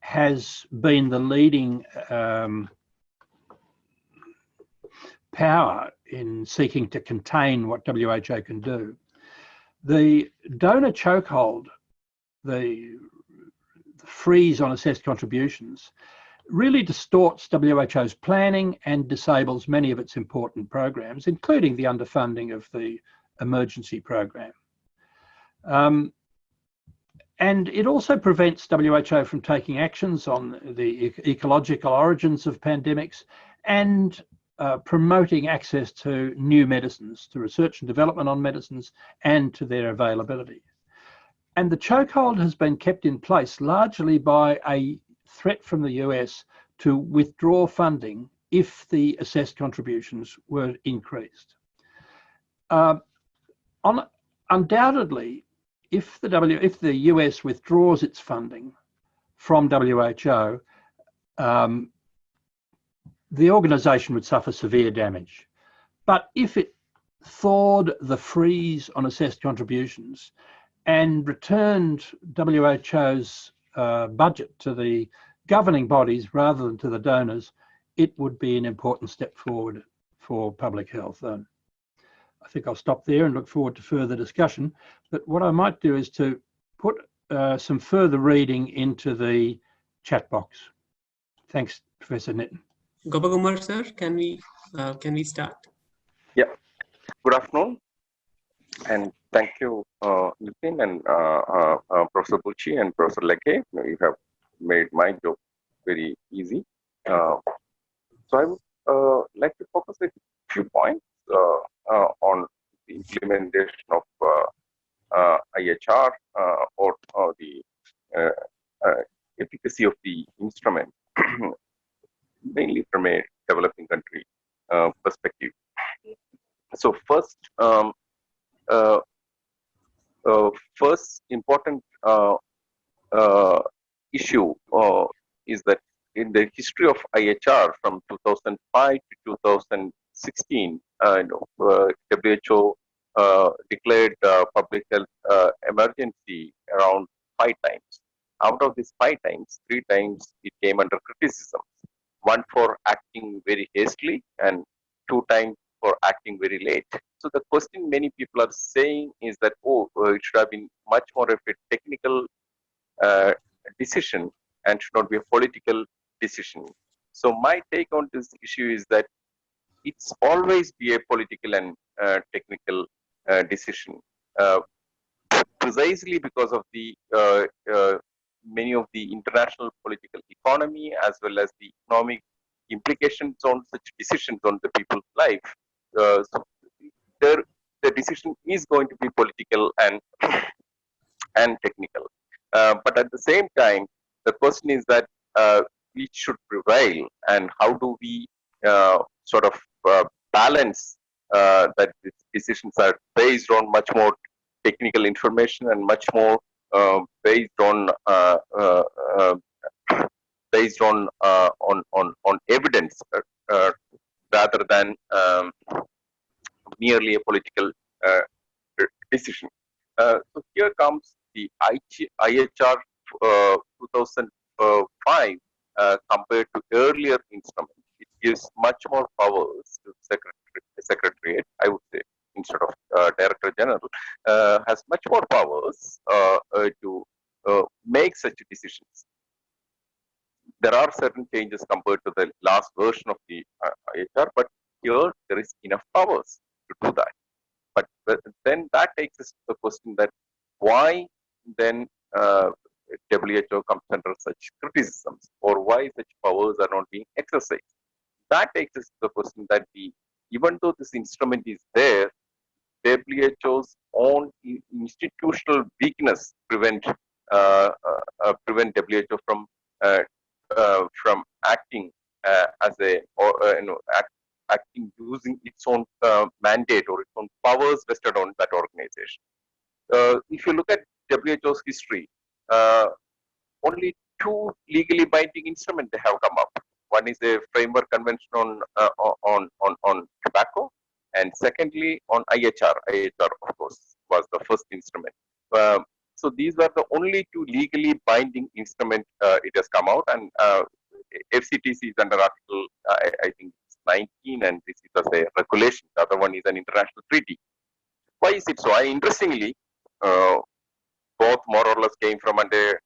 has been the leading power in seeking to contain what WHO can do. The donor chokehold, the freeze on assessed contributions, really distorts WHO's planning and disables many of its important programs, including the underfunding of the emergency program. And it also prevents WHO from taking actions on the ecological origins of pandemics and promoting access to new medicines, to research and development on medicines and to their availability. And the chokehold has been kept in place largely by a threat from the US to withdraw funding if the assessed contributions were increased. Undoubtedly, if the US withdraws its funding from WHO, the organisation would suffer severe damage. But if it thawed the freeze on assessed contributions and returned WHO's budget to the governing bodies rather than to the donors, it would be an important step forward for public health. I think I'll stop there and look forward to further discussion. But what I might do is to put some further reading into the chat box. Thanks, Professor Nithin. Gopakumar sir, can we start? Yeah. Good afternoon, and thank you, Nithin and Professor Bucci and Professor Leke. You have made my job very easy. So I would like to focus a few points on the implementation of IHR or the efficacy of the instrument, mainly from a developing country perspective. So first, first important issue is that in the history of IHR from 2005 to 2016, WHO declared public health emergency around 5 times. out of these 5 times, 3 times it came under criticism. One for acting very hastily, and 2 times for acting very late. So the question many people are saying is that, oh, it should have been much more of a technical uh, decision and should not be a political decision. So my take on this issue is that it's always be a political and technical decision, uh, precisely because of the many of the international political economy as well as the economic implications on such decisions on the people's life. So there, the decision is going to be political and technical. But at the same time, the question is that which should prevail, and how do we sort of balance that these decisions are based on much more technical information and much more based on evidence rather than merely a political uh, decision. So here comes the IHR 2005 compared to earlier instruments. It gives much more powers to secretariat, I would say, instead of director general, has much more powers to make such decisions. There are certain changes compared to the last version of the IHR, but here there is enough powers to do that. But then that takes us to the question that why then WHO comes under such criticisms, or why such powers are not being exercised. That takes us to the question that even though this instrument is there, WHO's own institutional weakness prevent WHO from acting as a acting using its own mandate or its own powers vested on that organization. If you look at WHO's history, only 2 legally binding instruments they have come up. One is a framework convention on tobacco, and secondly on IHR. IHR, of course, was the first instrument. So these were the only 2 legally binding instruments it has come out, and FCTC is under Article, I think it's 19, and this is as a regulation. The other one is an international treaty. Why is it so? Interestingly, both more or less came from under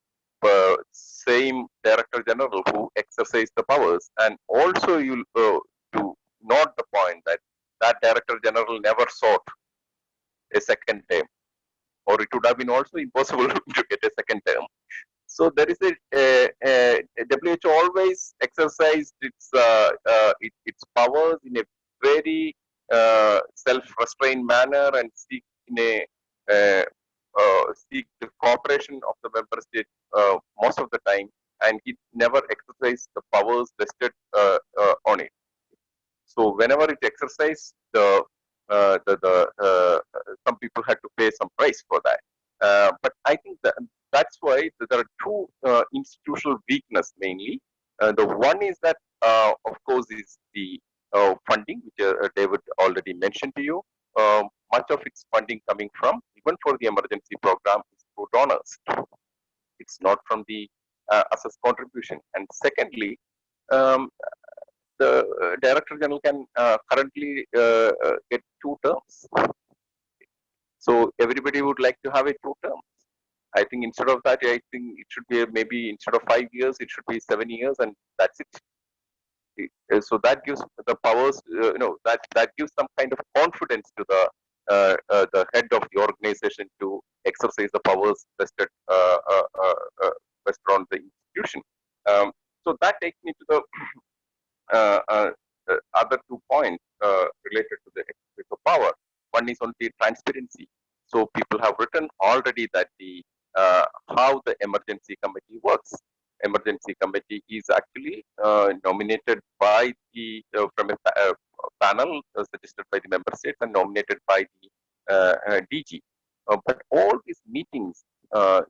same director general who exercised the powers, and also you to note the point that that director general never sought a second term, or it would have been also impossible to get a second term. So there is a WHO always exercised its powers in a very self-restrained manner and seek the cooperation of the member state most of the time, and it never exercised the powers vested on it. So whenever it exercised, some people had to pay some price for that. But I think that's why there are 2 institutional weakness mainly. The one is that, of course, is the funding, which David already mentioned to you. Much of its funding coming from, even for the emergency program, is through donors. It's not from the assessed contribution. And secondly, the director general can currently get 2 terms. So everybody would like to have a 2 terms. I think instead of that, I think it should be maybe instead of 5 years, it should be 7 years, and that's it. So that gives the powers, that gives some kind of confidence to the head of the organization to exercise the powers vested on the institution. So that takes me to the other 2 points related to the exercise of power. One is on the transparency. So people have written already that how the emergency committee works. Emergency committee is actually nominated by from a panel suggested by the member states and nominated by the DG. But all these meetings,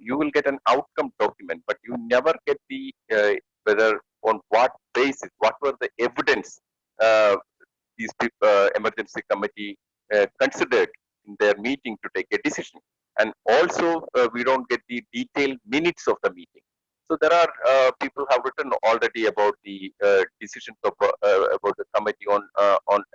you will get an outcome document, but you never get the whether on what basis, what were the evidence these emergency committee considered in their meeting to take a decision. And also, we don't get the detailed minutes of the meeting. So there are people have written already about the decisions of about the committee on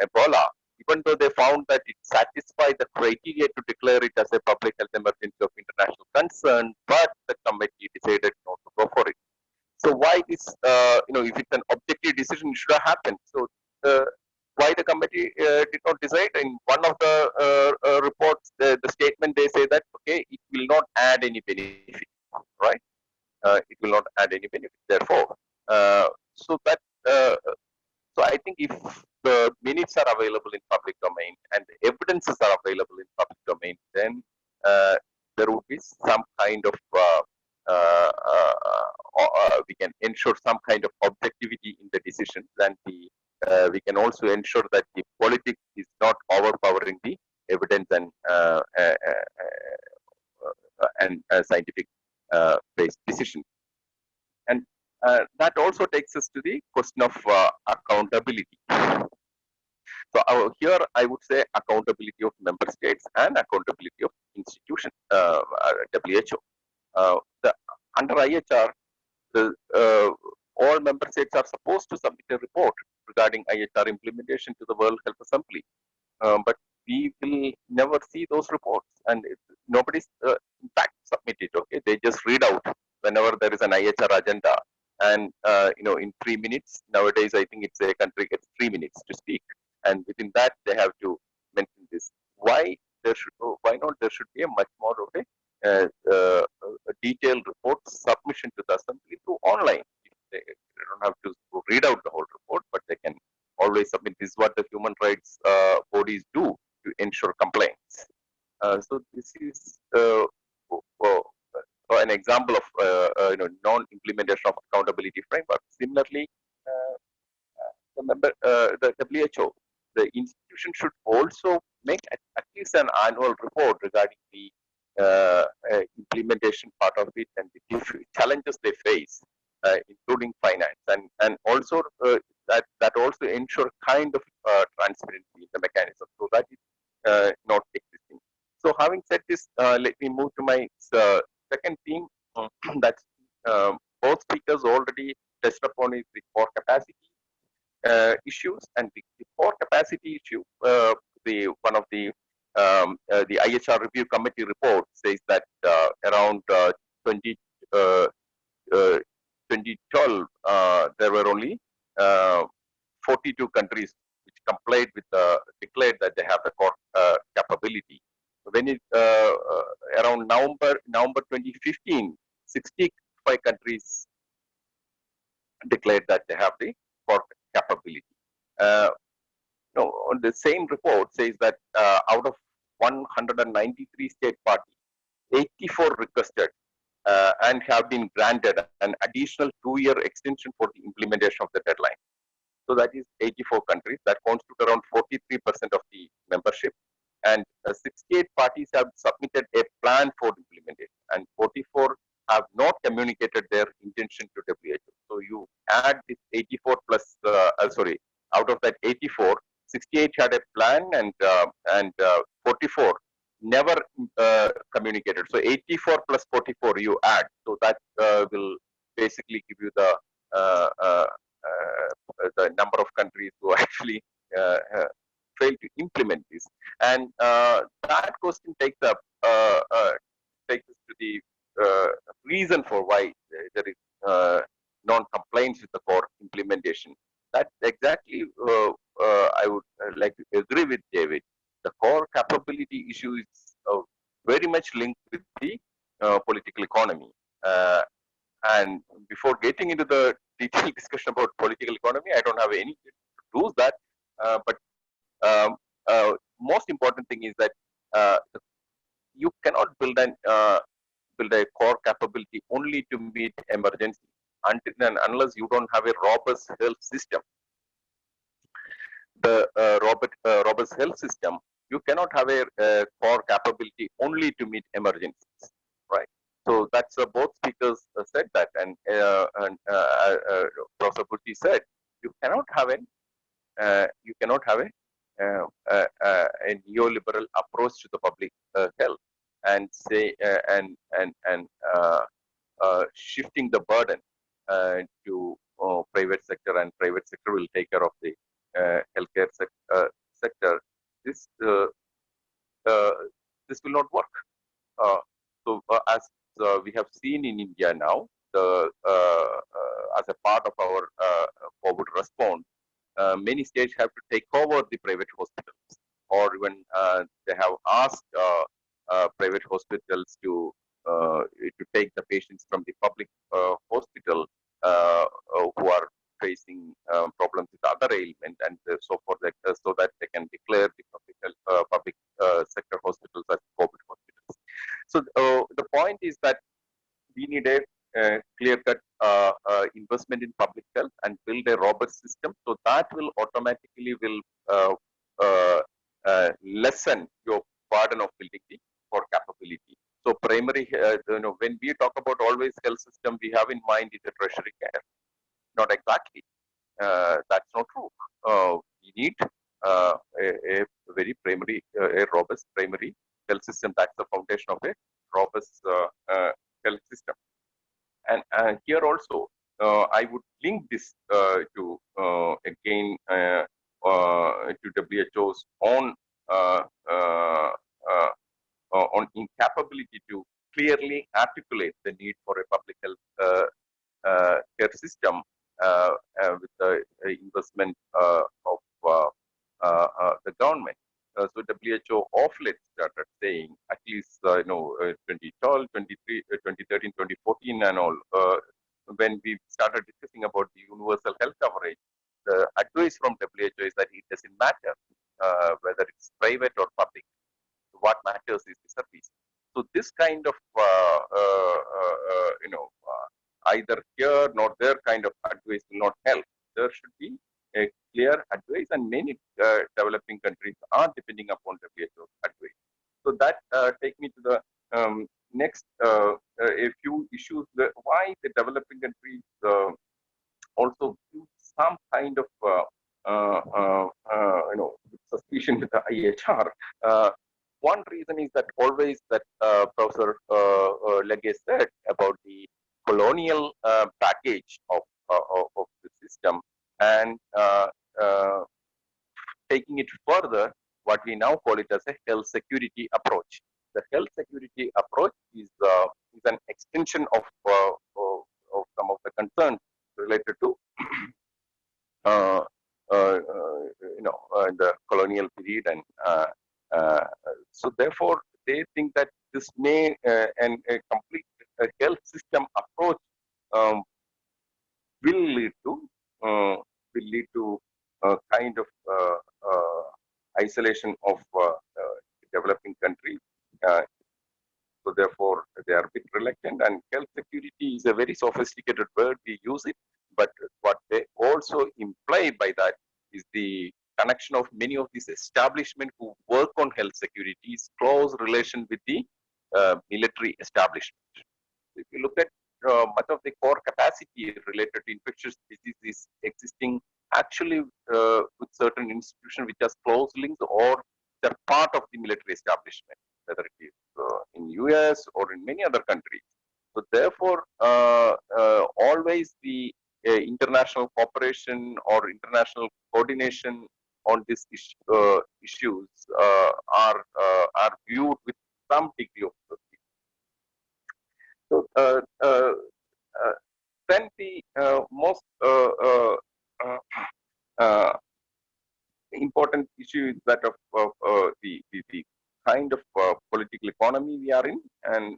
Ebola, even though they found that it satisfied the criteria to declare it as a public health emergency of international concern, but the committee decided not to go for it. So why this, if it's an objective decision, it should have happened. So why the committee did not decide? In one of the reports, the statement they say that, okay, it will not add any benefit, right? It will not add any benefit. Therefore, so that so I think if the minutes are available in public domain and the evidences are available in public domain, then there would be some kind of we can ensure some kind of objectivity in the decisions, and we can also ensure that the politics is not overpowering the evidence and scientific based decisions. And that also takes us to the question of accountability. So here I would say accountability of member states and accountability of institutions, WHO. Under IHR, all member states are supposed to submit a report regarding IHR implementation to the World Health Assembly. But we will never see those reports, and nobody's in fact submitted. Okay, they just read out whenever there is an IHR agenda, and in 3 minutes nowadays, I think it's a country gets 3 minutes to speak, and within that they have to mention this. Why not there should be a much more of a detailed report submission to the assembly through online. They don't have to read out the whole report, but they can always submit. This is what the human rights bodies do to ensure compliance. So this is an example of non-implementation of accountability framework. Similarly, the WHO, the institution should also make at least an annual report regarding the implementation part of it and the challenges they face, including finance, and also that also ensure kind of transparency in the mechanism. So that is not existing. So having said this, let me move to my second theme. That both speakers already touched upon is the core capacity issues, and the core capacity issue. One of the IHR review committee report says that around 2012 there were only 42 countries which complied with declared that they have the core capability. When it around November 2015, 65 countries declared that they have the core capability. On the same report says that out of 193 state parties, 84 requested and have been granted an additional 2-year extension for the implementation of the deadline. So that is 84 countries. That constitute around 43% of the membership. And 68 parties have submitted a plan for implementation, and 44 have not communicated their intention to WHO. So you add this 84 plus, out of that 84, 68 had a plan, and 44 never communicated. So 84 plus 44 you add. So that will basically give you the number of countries who actually failed to implement this. And that question takes us to the reason for why there is non-compliance with the core implementation. That's exactly I would like to agree with David. The core capability issue is very much linked with the political economy. And before getting into the detailed discussion about political economy, I don't have any to do that. But most important thing is that you cannot build a core capability only to meet emergency until and unless you don't have a robust health system. The robust health system, you cannot have a core capability only to meet emergencies, right? So that's both speakers said that, and Professor Butti said you cannot have a neoliberal approach to the public health and say shifting the burden to private sector, and private sector will take care of the healthcare sector. This this will not work. As we have seen in India now, as a part of our COVID response, many states have to take over the private hospitals, or even they have asked private hospitals to take the patients from the public hospital who are facing problems with other ailments, and so forth, so that they can declare the public sector hospitals as COVID hospitals. So the point is that we need a clear-cut investment in public health and build a robust system, so that will automatically lessen your burden of building the core capability. So primary, when we talk about always health system, we have in mind is a tertiary care. Not exactly. That's not true. We need a very primary, a robust primary health system. That's the foundation of a robust health system. And here also, I would link this to again to WHO's own on incapability to clearly articulate the need for a public health care system with the investment of the government. So WHO of late started saying, at least 2012, 2013, 2014 and all, when we started discussing about the universal health coverage, the advice from WHO is that it doesn't matter whether it's private or public. What matters is the service. So this kind of either here nor there kind of advice will not help. There should be a clear advice, and many developing countries are depending upon WHO advice. So that takes me to the next a few issues. Why the developing countries also use some kind of suspicion with the IHR. One reason is that always that Professor Legge said about the colonial package of the system, and taking it further, what we now call it as a health security approach. The health security approach is an extension of some of the concerns related to the colonial period, and so therefore they think that this may and a complete health system approach will lead to kind of isolation of developing countries. So therefore, they are a bit reluctant. And health security is a very sophisticated word. We use it, but what they also imply by that is the connection of many of these establishments who work on health security is close relation with the military establishment. If you look at much of the core capacity related to infectious diseases existing actually with certain institutions which has close links or they're part of the military establishment, whether it is in US or in many other countries. So therefore, always the international cooperation or international coordination on these issues are viewed with some degree of suspicion. So then the most important issue is that of the kind of political economy we are in, and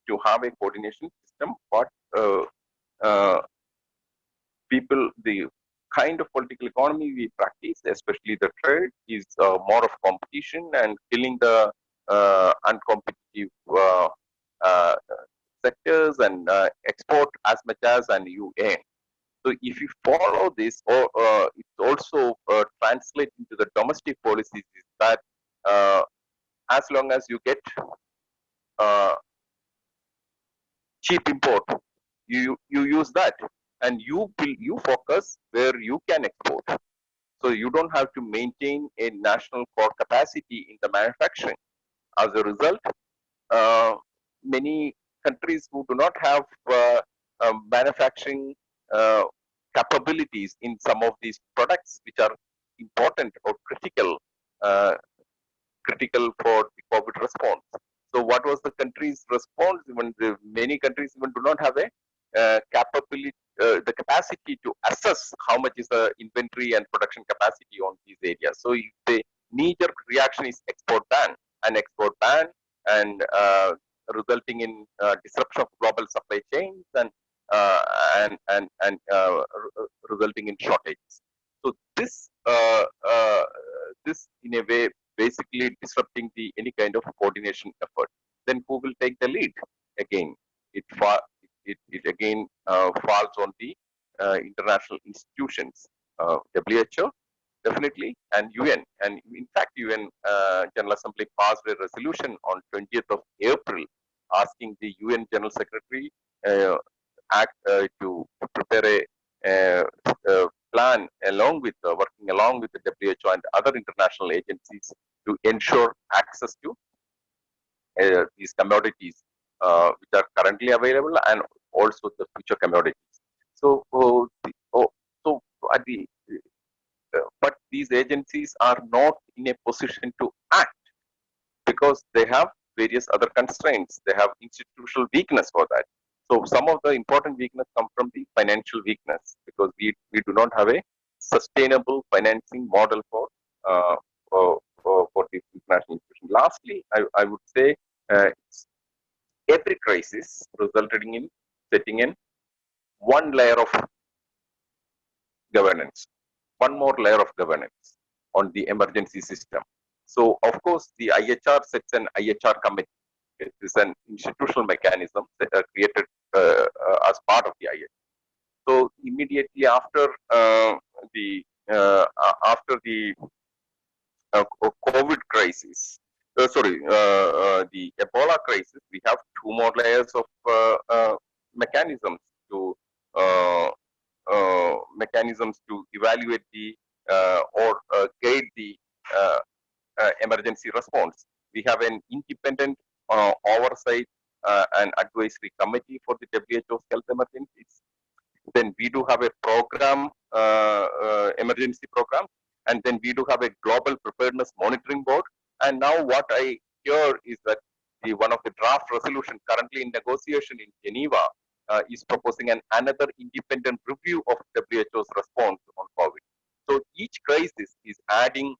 to have a coordination system, but the kind of political economy we practice, especially the trade, is more of competition and killing the uncompetitive sectors and export as much as and you earn. So if you follow this, or it also translates into the domestic policies, is that as long as you get cheap import, you use that, and you focus where you can export. So you don't have to maintain a national core capacity in the manufacturing. As a result, many countries who do not have manufacturing capabilities in some of these products which are important or uh, critical for the COVID response. So what was the country's response? Even many countries even do not have a capability, the capacity to assess how much is the inventory and production capacity on these areas. So if the knee-jerk reaction is export ban, and resulting in disruption of global supply chains uh, and resulting in shortages. So this in a way basically disrupting any kind of coordination effort. Then who will take the lead? Again, it again falls on the international institutions, WHO definitely, and UN. And in fact, UN General Assembly passed a resolution on 20th of April asking the UN General Secretary to prepare a plan working along with the WHO and other international agencies to ensure access to these commodities which are currently available and also the future commodities. So, but these agencies are not in a position to act because they have various other constraints. They have institutional weakness for that. So some of the important weakness come from the financial weakness because we do not have a sustainable financing model for the international institution. Lastly, I would say every crisis resulting in setting in one layer of governance, one more layer of governance on the emergency system. So, of course, the IHR sets an IHR committee. It is an institutional mechanism that created as part of the IHR. So, immediately after the COVID crisis, the Ebola crisis, we have two more layers of mechanisms to evaluate the or guide the emergency response. We have an independent oversight and advisory committee for the WHO's health emergencies. Then we do have a program, emergency program, and then we do have a global preparedness monitoring board. And now what I hear is that one of the draft resolution currently in negotiation in Geneva is proposing another independent review of WHO's response on COVID. So each crisis is adding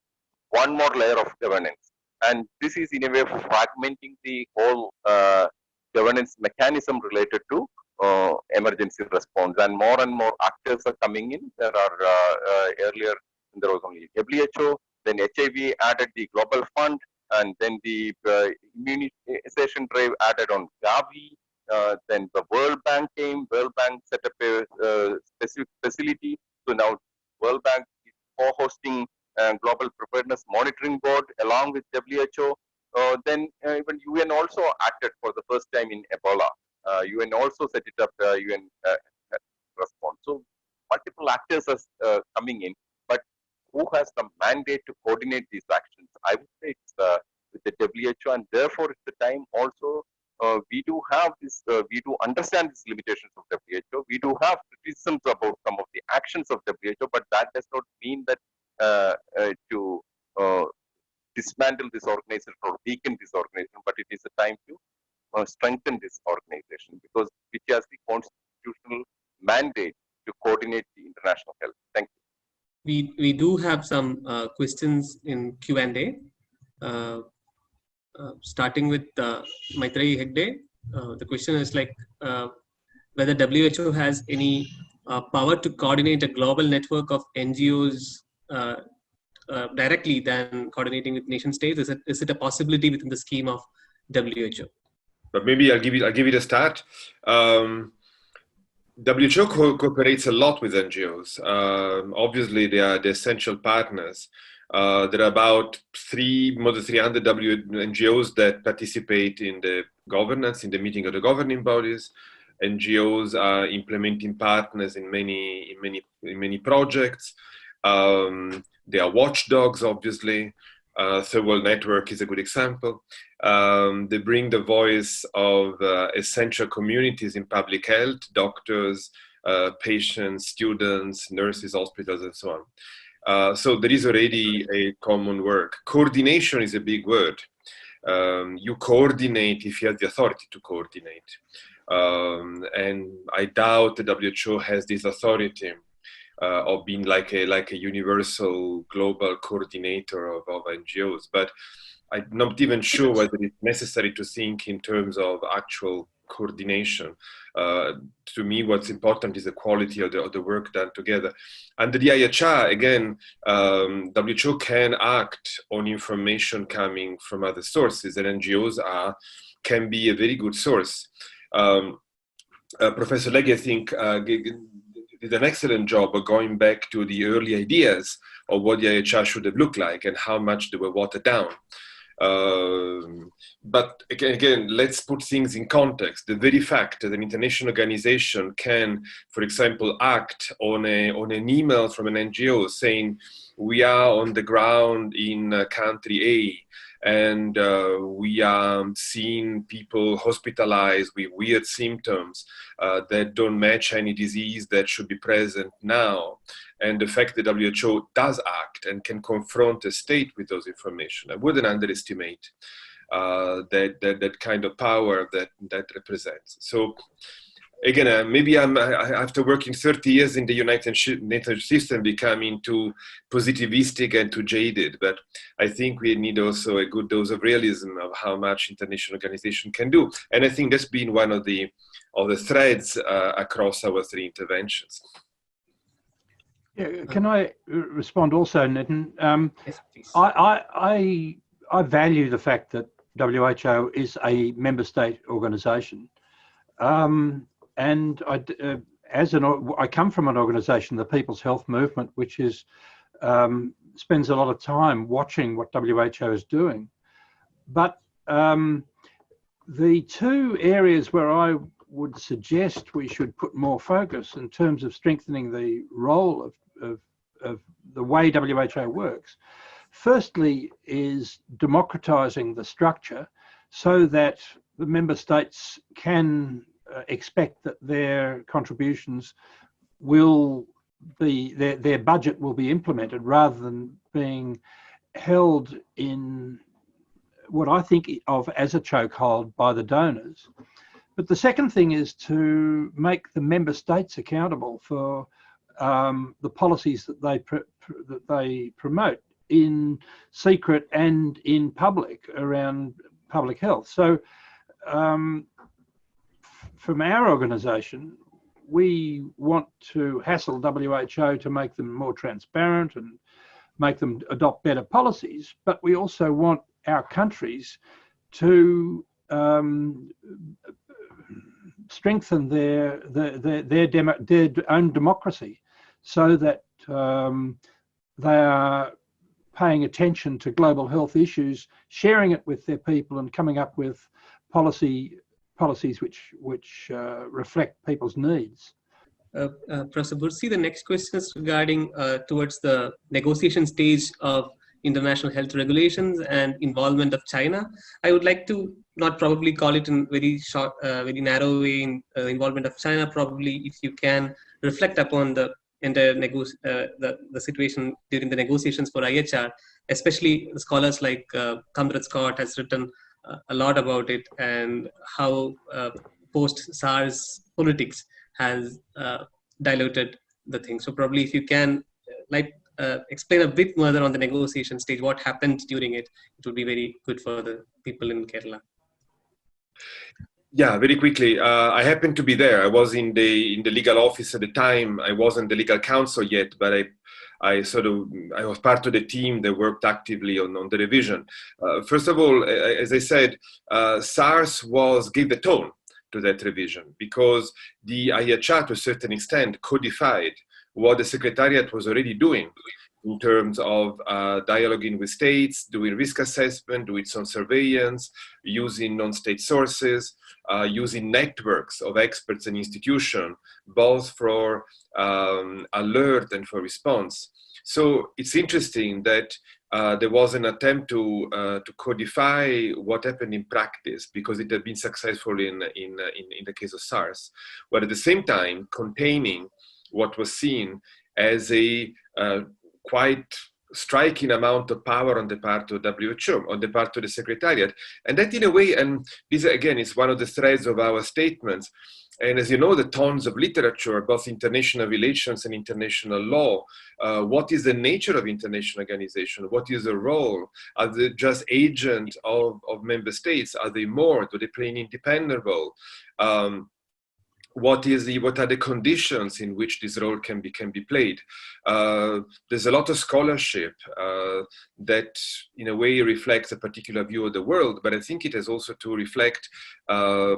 one more layer of governance. And this is in a way fragmenting the whole governance mechanism related to emergency response. And more actors are coming in. There are earlier, there was only WHO, then HIV added the Global Fund, and then the immunization drive added on Gavi. Then the World Bank came. World Bank set up a specific facility. So now World Bank is co-hosting Global Preparedness Monitoring Board along with WHO. Then even UN also acted for the first time in Ebola. UN also set it up, UN response. So multiple actors are coming in, but who has the mandate to coordinate these actions? I would say it's with the WHO, and therefore it's the time also we do have this, we do understand these limitations of WHO. We do have criticisms about some of the actions of WHO, but that does not mean that to dismantle this organization or weaken this organization, but it is a time to strengthen this organization because which has the constitutional mandate to coordinate the international health. Thank you. We do have some questions in Q&A. Starting with Maitreyi Hegde, the question is like whether WHO has any power to coordinate a global network of NGOs directly than coordinating with nation states. Is it a possibility within the scheme of WHO? But maybe I'll give it a start. WHO cooperates a lot with NGOs. Obviously, they are the essential partners. There are about more than 300 NGOs that participate in the governance, in the meeting of the governing bodies. NGOs are implementing partners in many projects. They are watchdogs, obviously. Third World Network is a good example. They bring the voice of essential communities in public health, doctors, patients, students, nurses, hospitals, and so on. So there is already a common work. Coordination is a big word. You coordinate if you have the authority to coordinate. And I doubt the WHO has this authority of being like a universal global coordinator of NGOs. But I'm not even sure whether it's necessary to think in terms of actual coordination. To me, what's important is the quality of the work done together. Under the IHR, again, WHO can act on information coming from other sources, and NGOs can be a very good source. Professor Legge, I think, did an excellent job of going back to the early ideas of what the IHR should have looked like and how much they were watered down. But again, let's put things in context. The very fact that an international organization can, for example, act on an email from an NGO saying, we are on the ground in country A, and we are seeing people hospitalized with weird symptoms that don't match any disease that should be present now. And the fact that WHO does act and can confront a state with those information, I wouldn't underestimate that kind of power that represents. So again, maybe after working 30 years in the United Nations system, becoming too positivistic and too jaded. But I think we need also a good dose of realism of how much international organization can do. And I think that's been one of the threads across our three interventions. Yeah, can I respond also, Nithin? Yes, please. I value the fact that WHO is a member state organisation. And I come from an organisation, the People's Health Movement, which is spends a lot of time watching what WHO is doing. But the two areas where I would suggest we should put more focus in terms of strengthening the role of the way WHO works, firstly is democratising the structure so that the member states can expect that their contributions will be, their budget will be implemented rather than being held in what I think of as a chokehold by the donors. But the second thing is to make the member states accountable for the policies that they promote in secret and in public around public health. So from our organisation, we want to hassle WHO to make them more transparent and make them adopt better policies, but we also want our countries to strengthen their own democracy so that they are paying attention to global health issues, sharing it with their people and coming up with policies which reflect people's needs. Professor Bursi, the next question is regarding towards the negotiation stage of international health regulations and involvement of China. I would like to not probably call it in very short, very narrow way in involvement of China. Probably, if you can reflect upon the entire the situation during the negotiations for IHR, especially scholars like Kamrat Scott has written a lot about it and how post-SARS politics has diluted the thing. So probably if you can explain a bit further on the negotiation stage, what happened during it, it would be very good for the people in Kerala. Yeah, very quickly. I happened to be there. I was in the legal office at the time. I wasn't the legal counsel yet, but I was part of the team that worked actively on the revision. First of all, as I said, SARS gave the tone to that revision because the IHR to a certain extent codified what the Secretariat was already doing in terms of dialoguing with states, doing risk assessment, doing some surveillance, using non-state sources, using networks of experts and institutions, both for alert and for response. So it's interesting that there was an attempt to codify what happened in practice because it had been successful in the case of SARS, but at the same time containing what was seen as a quite striking amount of power on the part of WHO, on the part of the Secretariat. And that in a way, and this again is one of the threads of our statements, and as you know, the tons of literature, both international relations and international law, what is the nature of international organization? What is the role? Are they just agents of member states? Are they more? Do they play an independent role? What are the conditions in which this role can be played? There's a lot of scholarship that in a way reflects a particular view of the world, but I think it has also to reflect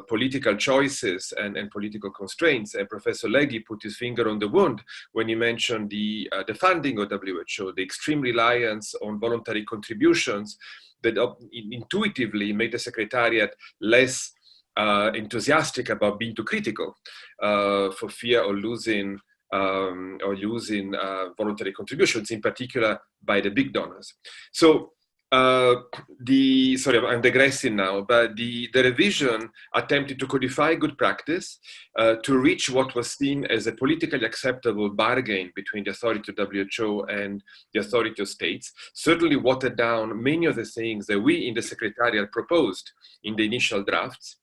political choices and political constraints. And Professor Legge put his finger on the wound when he mentioned the funding of WHO, the extreme reliance on voluntary contributions that intuitively made the Secretariat less enthusiastic about being too critical for fear of losing voluntary contributions, in particular by the big donors. So sorry, I'm digressing now, but the revision attempted to codify good practice to reach what was seen as a politically acceptable bargain between the authority of WHO and the authority of states, certainly watered down many of the things that we in the Secretariat proposed in the initial drafts.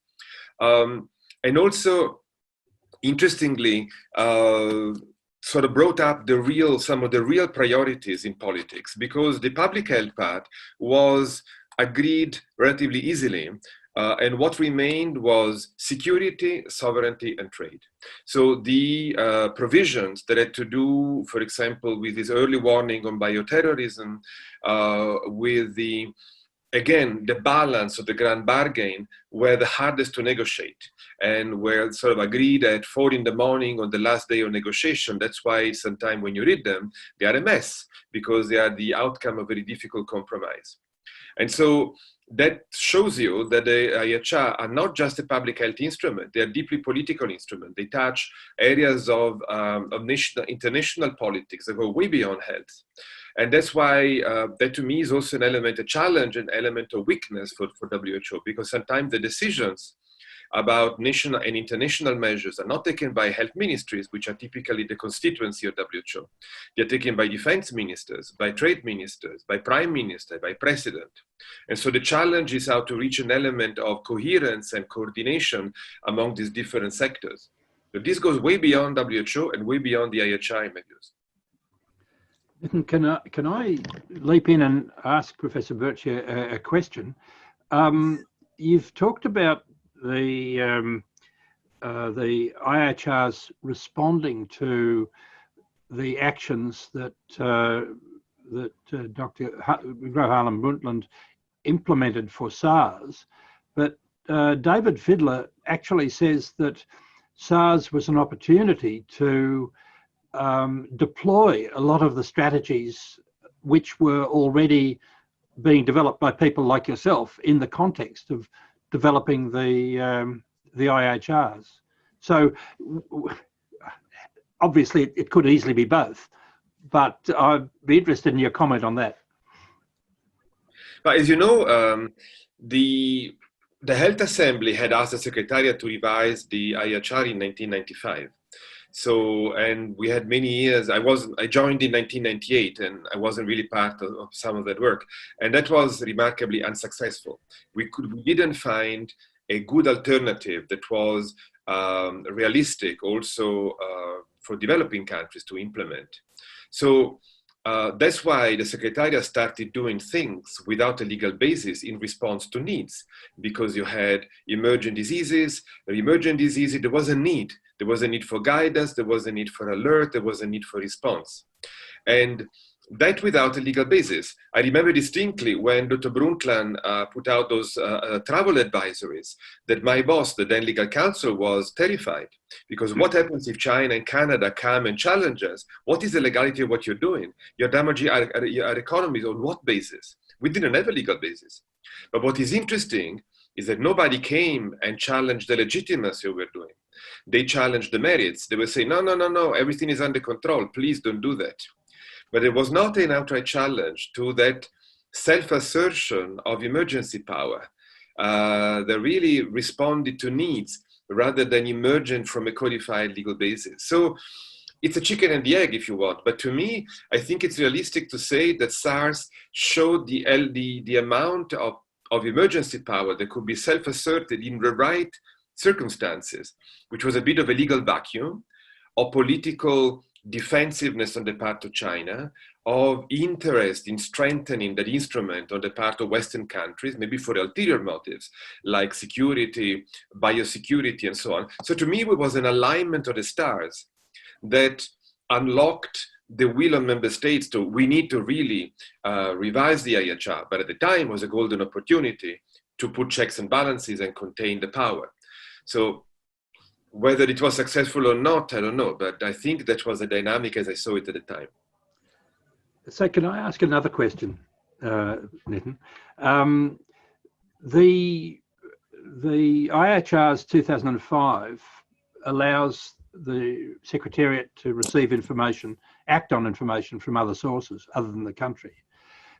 And also, interestingly, sort of brought up some of the real priorities in politics, because the public health part was agreed relatively easily. And what remained was security, sovereignty, and trade. So the provisions that had to do, for example, with this early warning on bioterrorism, with again, the balance of the grand bargain were the hardest to negotiate and were sort of agreed at 4 in the morning on the last day of negotiation. That's why sometimes when you read them, they are a mess because they are the outcome of very difficult compromise. And so that shows you that the IHR are not just a public health instrument, they are deeply political instrument. They touch areas of international politics that go way beyond health. And that's why that to me is also an element, a challenge, an element of weakness for WHO, because sometimes the decisions about national and international measures are not taken by health ministries, which are typically the constituency of WHO. They're taken by defense ministers, by trade ministers, by prime minister, by president. And so the challenge is how to reach an element of coherence and coordination among these different sectors. So this goes way beyond WHO and way beyond the IHI in my views. Can I leap in and ask Professor Birch a question? You've talked about the IHR's responding to the actions that Dr. Gro Harlem Brundtland implemented for SARS, but David Fidler actually says that SARS was an opportunity to deploy a lot of the strategies which were already being developed by people like yourself in the context of developing the IHRs. So obviously it could easily be both, but I'd be interested in your comment on that. But as you know, the Health Assembly had asked the Secretariat to revise the IHR in 1995. So, and we had many years, I joined in 1998 and I wasn't really part of some of that work. And that was remarkably unsuccessful. We didn't find a good alternative that was realistic also for developing countries to implement. So that's why the Secretariat started doing things without a legal basis in response to needs, because you had emergent diseases. There was a need. There was a need for guidance, there was a need for alert, there was a need for response. And that without a legal basis. I remember distinctly when Dr. Brundtland put out those travel advisories that my boss, the then legal counsel, was terrified. Because what happens if China and Canada come and challenge us? What is the legality of what you're doing? You're damaging our economies on what basis? We didn't have a legal basis. But what is interesting is that nobody came and challenged the legitimacy of what we're doing. They challenged the merits. They were saying, no, everything is under control. Please don't do that. But there was not an outright challenge to that self-assertion of emergency power. They really responded to needs rather than emergent from a codified legal basis. So it's a chicken and the egg, if you want. But to me, I think it's realistic to say that SARS showed the amount of emergency power that could be self-asserted in the right circumstances, which was a bit of a legal vacuum, of political defensiveness on the part of China, of interest in strengthening that instrument on the part of Western countries, maybe for ulterior motives, like security, biosecurity, and so on. So to me, it was an alignment of the stars that unlocked the will of member states to, we need to really revise the IHR, but at the time was a golden opportunity to put checks and balances and contain the power. So whether it was successful or not, I don't know, but I think that was the dynamic as I saw it at the time. So can I ask another question, Nithin? The IHR's 2005 allows the Secretariat to receive information, act on information from other sources other than the country.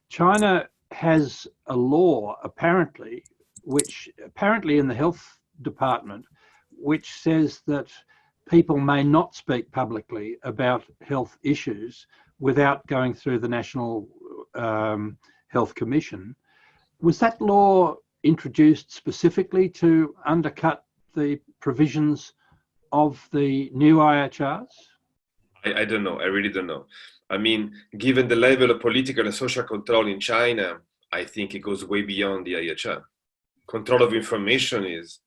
China has a law, apparently, in the health department, which says that people may not speak publicly about health issues without going through the National Health Commission. Was that law introduced specifically to undercut the provisions of the new IHRs? I don't know. I really don't know. I mean, given the level of political and social control in China, I think it goes way beyond the IHR. Control of information is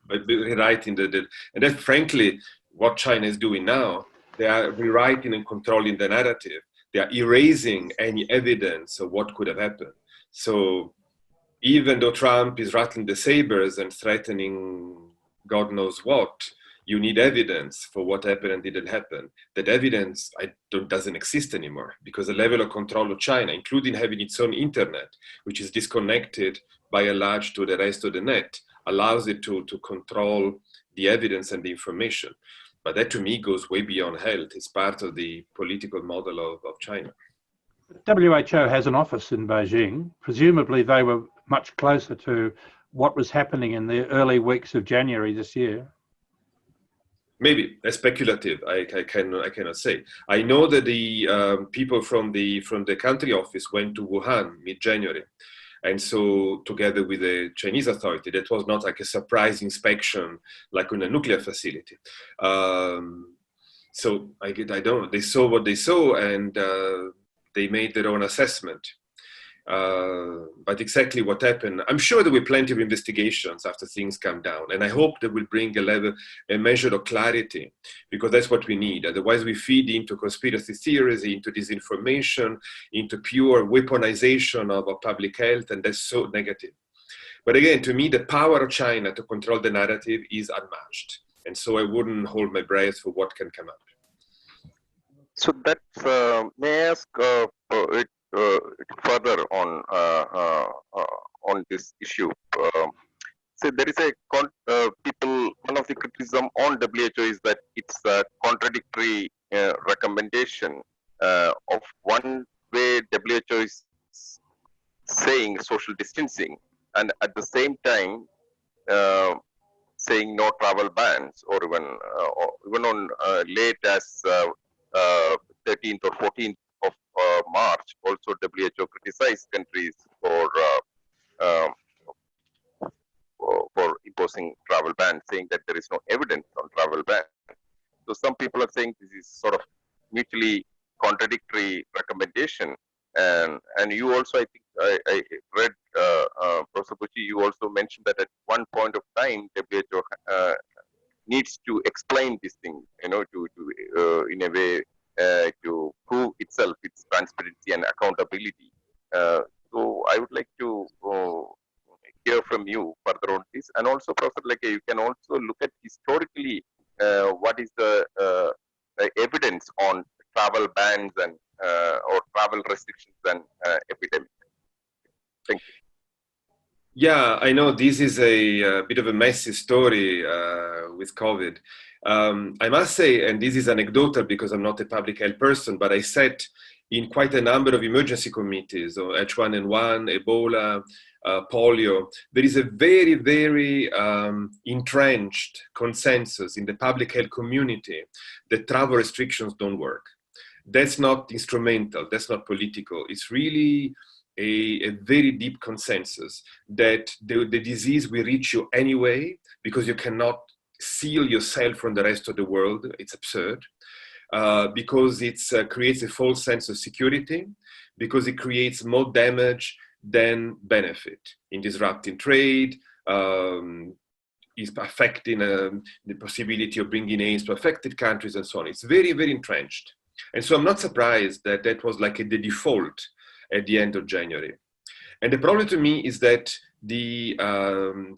rewriting and that's frankly what China is doing now. They are rewriting and controlling the narrative. They are erasing any evidence of what could have happened. So even though Trump is rattling the sabers and threatening God knows what, you need evidence for what happened and didn't happen. That evidence doesn't exist anymore because the level of control of China, including having its own internet, which is disconnected by and large to the rest of the net, allows it to control the evidence and the information. But that to me goes way beyond health. It's part of the political model of China. WHO has an office in Beijing. Presumably they were much closer to what was happening in the early weeks of January this year. Maybe that's speculative. I cannot say. I know that the people from the country office went to Wuhan mid-January, and so together with the Chinese authority, that was not like a surprise inspection like in a nuclear facility. So I don't. They saw what they saw, and they made their own assessment. But exactly what happened, I'm sure there will be plenty of investigations after things calm down, and I hope that will bring a measure of clarity, because that's what we need. Otherwise we feed into conspiracy theories, into disinformation, into pure weaponization of public health, and that's so negative. But again, to me, the power of China to control the narrative is unmatched, and so I wouldn't hold my breath for what can come up. So that's, may I ask further on this issue? So there is one of the criticism on WHO is that it's a contradictory recommendation of one way WHO is saying social distancing, and at the same time saying no travel bans, or even on late as 13th or 14th of March, also WHO criticized countries for imposing travel bans, saying that there is no evidence on travel bans. So some people are saying this is sort of mutually contradictory recommendation. And you also, I think, I read, Professor Bucci, you also mentioned that at one point of time, WHO needs to explain this thing, in a way to prove itself, its transparency and accountability. So I would like to hear from you further on this. And also, Professor Leke, you can also look at historically what is the evidence on travel bans and or travel restrictions and epidemic. Thank you. Yeah, I know this is a bit of a messy story with COVID. I must say, and this is anecdotal because I'm not a public health person, but I sat in quite a number of emergency committees, or H1N1, Ebola, polio. There is a very, very entrenched consensus in the public health community that travel restrictions don't work. That's not instrumental, that's not political. It's really a very deep consensus that the disease will reach you anyway, because you cannot seal yourself from the rest of the world. It's absurd. Because it creates a false sense of security, because it creates more damage than benefit in disrupting trade, is affecting the possibility of bringing aid to affected countries and so on. It's very, very entrenched. And so I'm not surprised that that was like the default at the end of January. And the problem to me is that the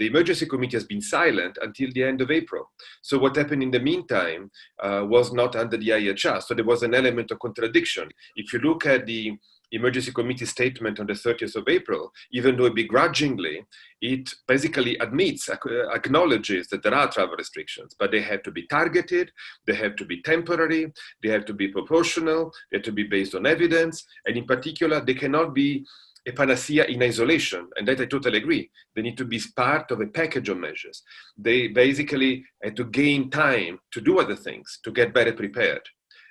emergency committee has been silent until the end of April. So what happened in the meantime was not under the IHR. So there was an element of contradiction. If you look at the emergency committee statement on the 30th of April, even though begrudgingly, it basically admits, acknowledges that there are travel restrictions, but they have to be targeted, they have to be temporary, they have to be proportional, they have to be based on evidence, and in particular, they cannot be a panacea in isolation, and that I totally agree. They need to be part of a package of measures. They basically had to gain time to do other things, to get better prepared.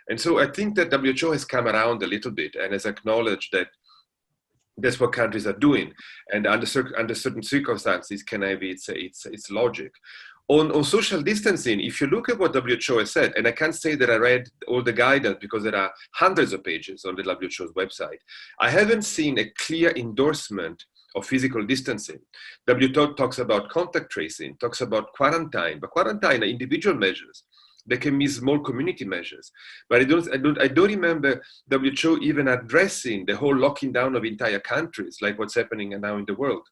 And so I think that WHO has come around a little bit and has acknowledged that that's what countries are doing. And under certain circumstances can have its logic. On social distancing, if you look at what WHO has said, and I can't say that I read all the guidance because there are hundreds of pages on the WHO's website, I haven't seen a clear endorsement of physical distancing. WHO talks about contact tracing, talks about quarantine, but quarantine are individual measures. They can be small community measures, but I don't remember WHO even addressing the whole locking down of entire countries, like what's happening now in the world.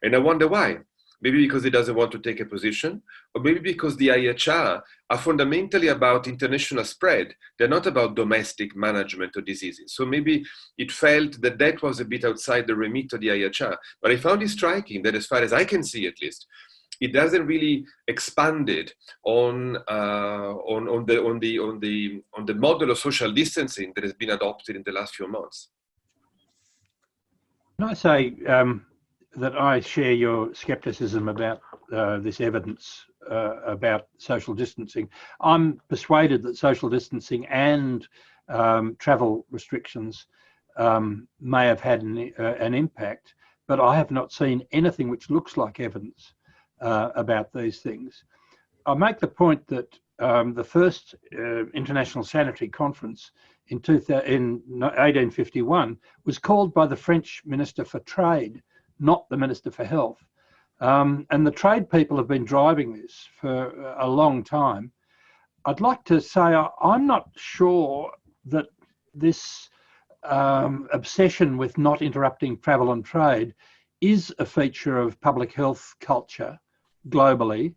And I wonder why. Maybe because it doesn't want to take a position, or maybe because the IHR are fundamentally about international spread. They're not about domestic management of diseases. So maybe it felt that that was a bit outside the remit of the IHR. But I found it striking that, as far as I can see at least, it doesn't really expanded on the model of social distancing that has been adopted in the last few months. Can I say that I share your skepticism about this evidence about social distancing? I'm persuaded that social distancing and travel restrictions may have had an impact, but I have not seen anything which looks like evidence about these things. I make the point that the first International Sanitary Conference in 1851 was called by the French Minister for Trade, not the Minister for Health. And the trade people have been driving this for a long time. I'd like to say I'm not sure that this obsession with not interrupting travel and trade is a feature of public health culture globally,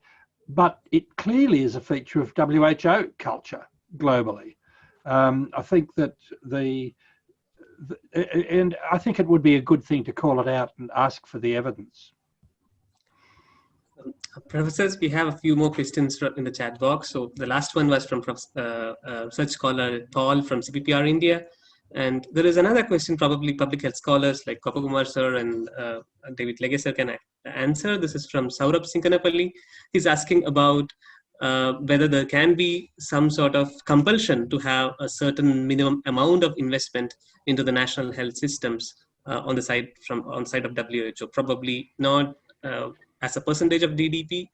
but it clearly is a feature of WHO culture globally. I think that and I think it would be a good thing to call it out and ask for the evidence. Professors, we have a few more questions in the chat box. So the last one was from research scholar Paul from CPPR India. And there is another question probably public health scholars like Kopakumar sir and David Legge sir can answer. This is from Saurabh Sinkanapalli. He's asking about whether there can be some sort of compulsion to have a certain minimum amount of investment into the national health systems on the side of WHO. Probably not as a percentage of GDP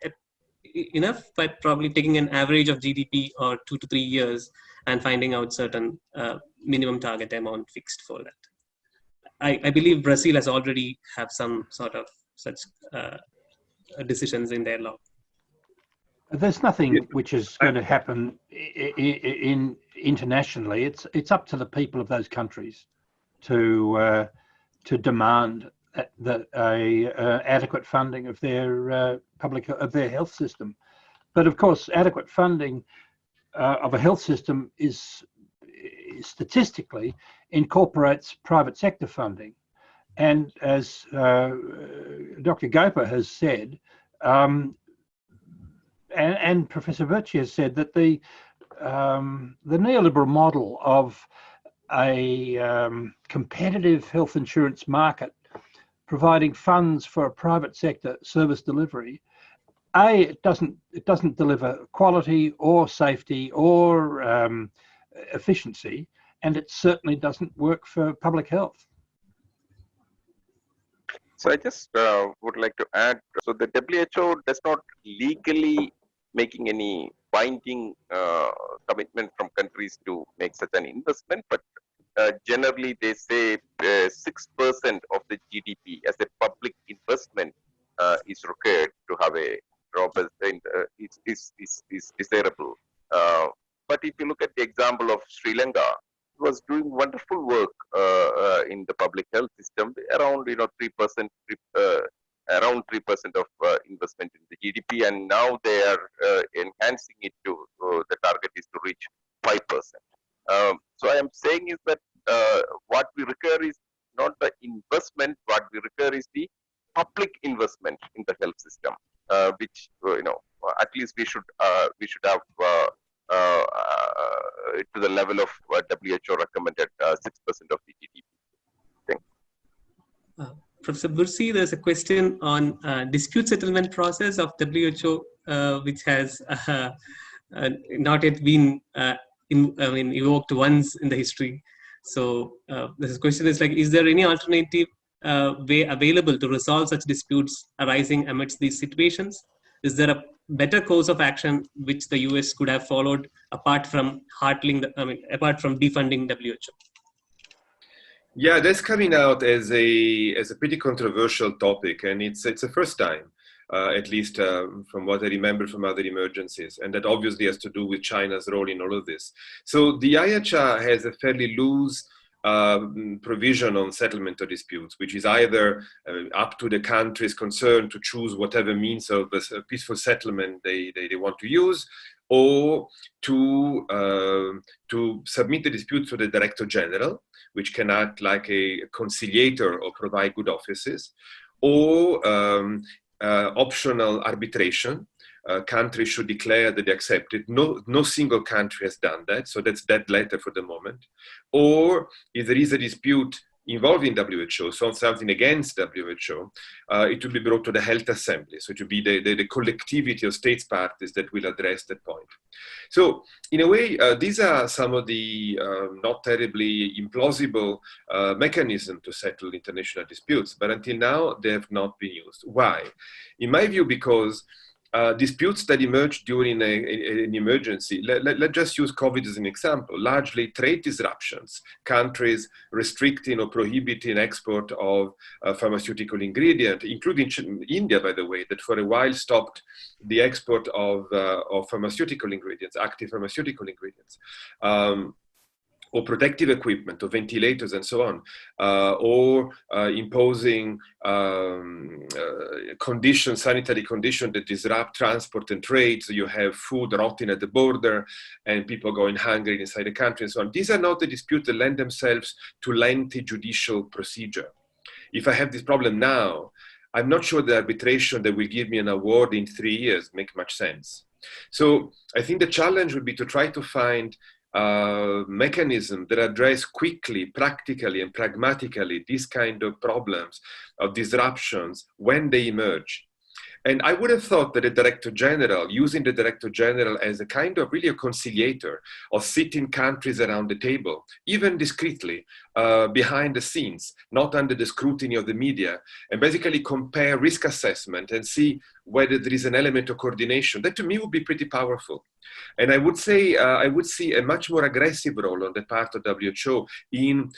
enough, but probably taking an average of GDP or 2 to 3 years and finding out certain minimum target amount fixed for that. I believe Brazil has already have some sort of such decisions in their law. There's nothing which is going to happen internationally. It's up to the people of those countries to demand adequate funding of their their health system. But of course, adequate funding of a health system is statistically incorporates private sector funding, and as Dr. Gopa has said, and Professor Virtue has said that the neoliberal model of a competitive health insurance market providing funds for a private sector service delivery, it doesn't deliver quality or safety or efficiency, and it certainly doesn't work for public health. So I just would like to add, so the WHO does not legally making any binding commitment from countries to make such an investment, but generally they say 6% of the GDP as a public investment is required to have a robust, is desirable. But if you look at the example of Sri Lanka, it was doing wonderful work in the public health system, around 3%, around 3% of investment in the GDP, and now they are enhancing it to the target is to reach 5%. So I am saying is that what we require is not the investment. What we require is the public investment in the health system, which at least we should have to the level of WHO recommended 6% of the GDP. Thank you. Professor Bursi, there's a question on dispute settlement process of WHO, which has not yet been evoked once in the history. So this question is like, is there any alternative way available to resolve such disputes arising amidst these situations? Is there a better course of action which the US could have followed apart from apart from defunding WHO? Yeah, that's coming out as a pretty controversial topic, and it's the first time, at least from what I remember from other emergencies, and that obviously has to do with China's role in all of this. So the IHR has a fairly loose provision on settlement of disputes, which is either up to the countries concerned to choose whatever means of a peaceful settlement they want to use, or to submit the dispute to the Director General, which can act like a conciliator or provide good offices, or optional arbitration. Countries should declare that they accept it. No single country has done that, so that's dead letter for the moment. Or if there is a dispute involving WHO, so something against WHO, it will be brought to the Health Assembly. So it will be the collectivity of states parties that will address that point. So in a way, these are some of the not terribly implausible mechanisms to settle international disputes, but until now, they have not been used. Why? In my view, because disputes that emerge during an emergency, let's just use COVID as an example, largely trade disruptions, countries restricting or prohibiting export of pharmaceutical ingredient, including India, by the way, that for a while stopped the export of pharmaceutical ingredients, active pharmaceutical ingredients. Or protective equipment, or ventilators, and so on, or imposing sanitary conditions that disrupt transport and trade, so you have food rotting at the border and people going hungry inside the country and so on. These are not the disputes that lend themselves to lengthy judicial procedure. If I have this problem now, I'm not sure the arbitration that will give me an award in 3 years make much sense. So I think the challenge would be to try to find mechanism that address quickly, practically, and pragmatically these kind of problems of disruptions when they emerge. And I would have thought that the Director General, using the Director General as a kind of really a conciliator of sitting countries around the table, even discreetly, behind the scenes, not under the scrutiny of the media, and basically compare risk assessment and see whether there is an element of coordination, that to me would be pretty powerful. And I would say, I would see a much more aggressive role on the part of WHO in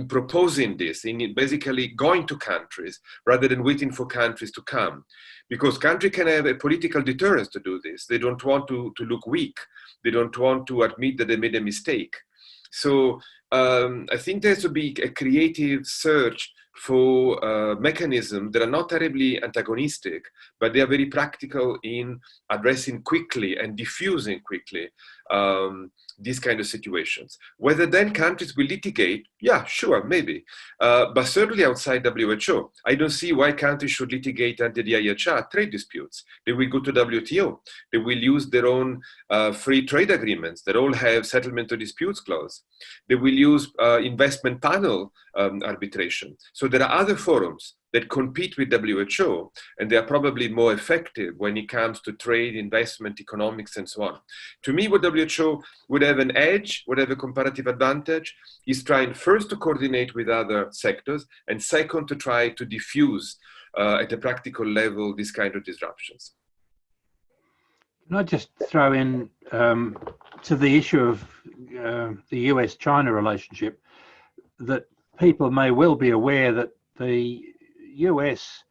proposing this, in basically going to countries rather than waiting for countries to come. Because countries can have a political deterrence to do this. They don't want to look weak. They don't want to admit that they made a mistake. So I think there has to be a creative search for mechanisms that are not terribly antagonistic, but they are very practical in addressing quickly and diffusing quickly these kind of situations. Whether then countries will litigate, yeah, sure, maybe. But certainly outside WHO, I don't see why countries should litigate under the IHR trade disputes. They will go to WTO. They will use their own free trade agreements that all have settlement of disputes clause. They will use investment panel arbitration. So there are other forums that compete with WHO, and they are probably more effective when it comes to trade, investment, economics, and so on. To me, what WHO would have an edge, would have a comparative advantage, is trying first to coordinate with other sectors, and second to try to diffuse at a practical level these kind of disruptions. Can I just throw in to the issue of the US-China relationship, that people may well be aware that the US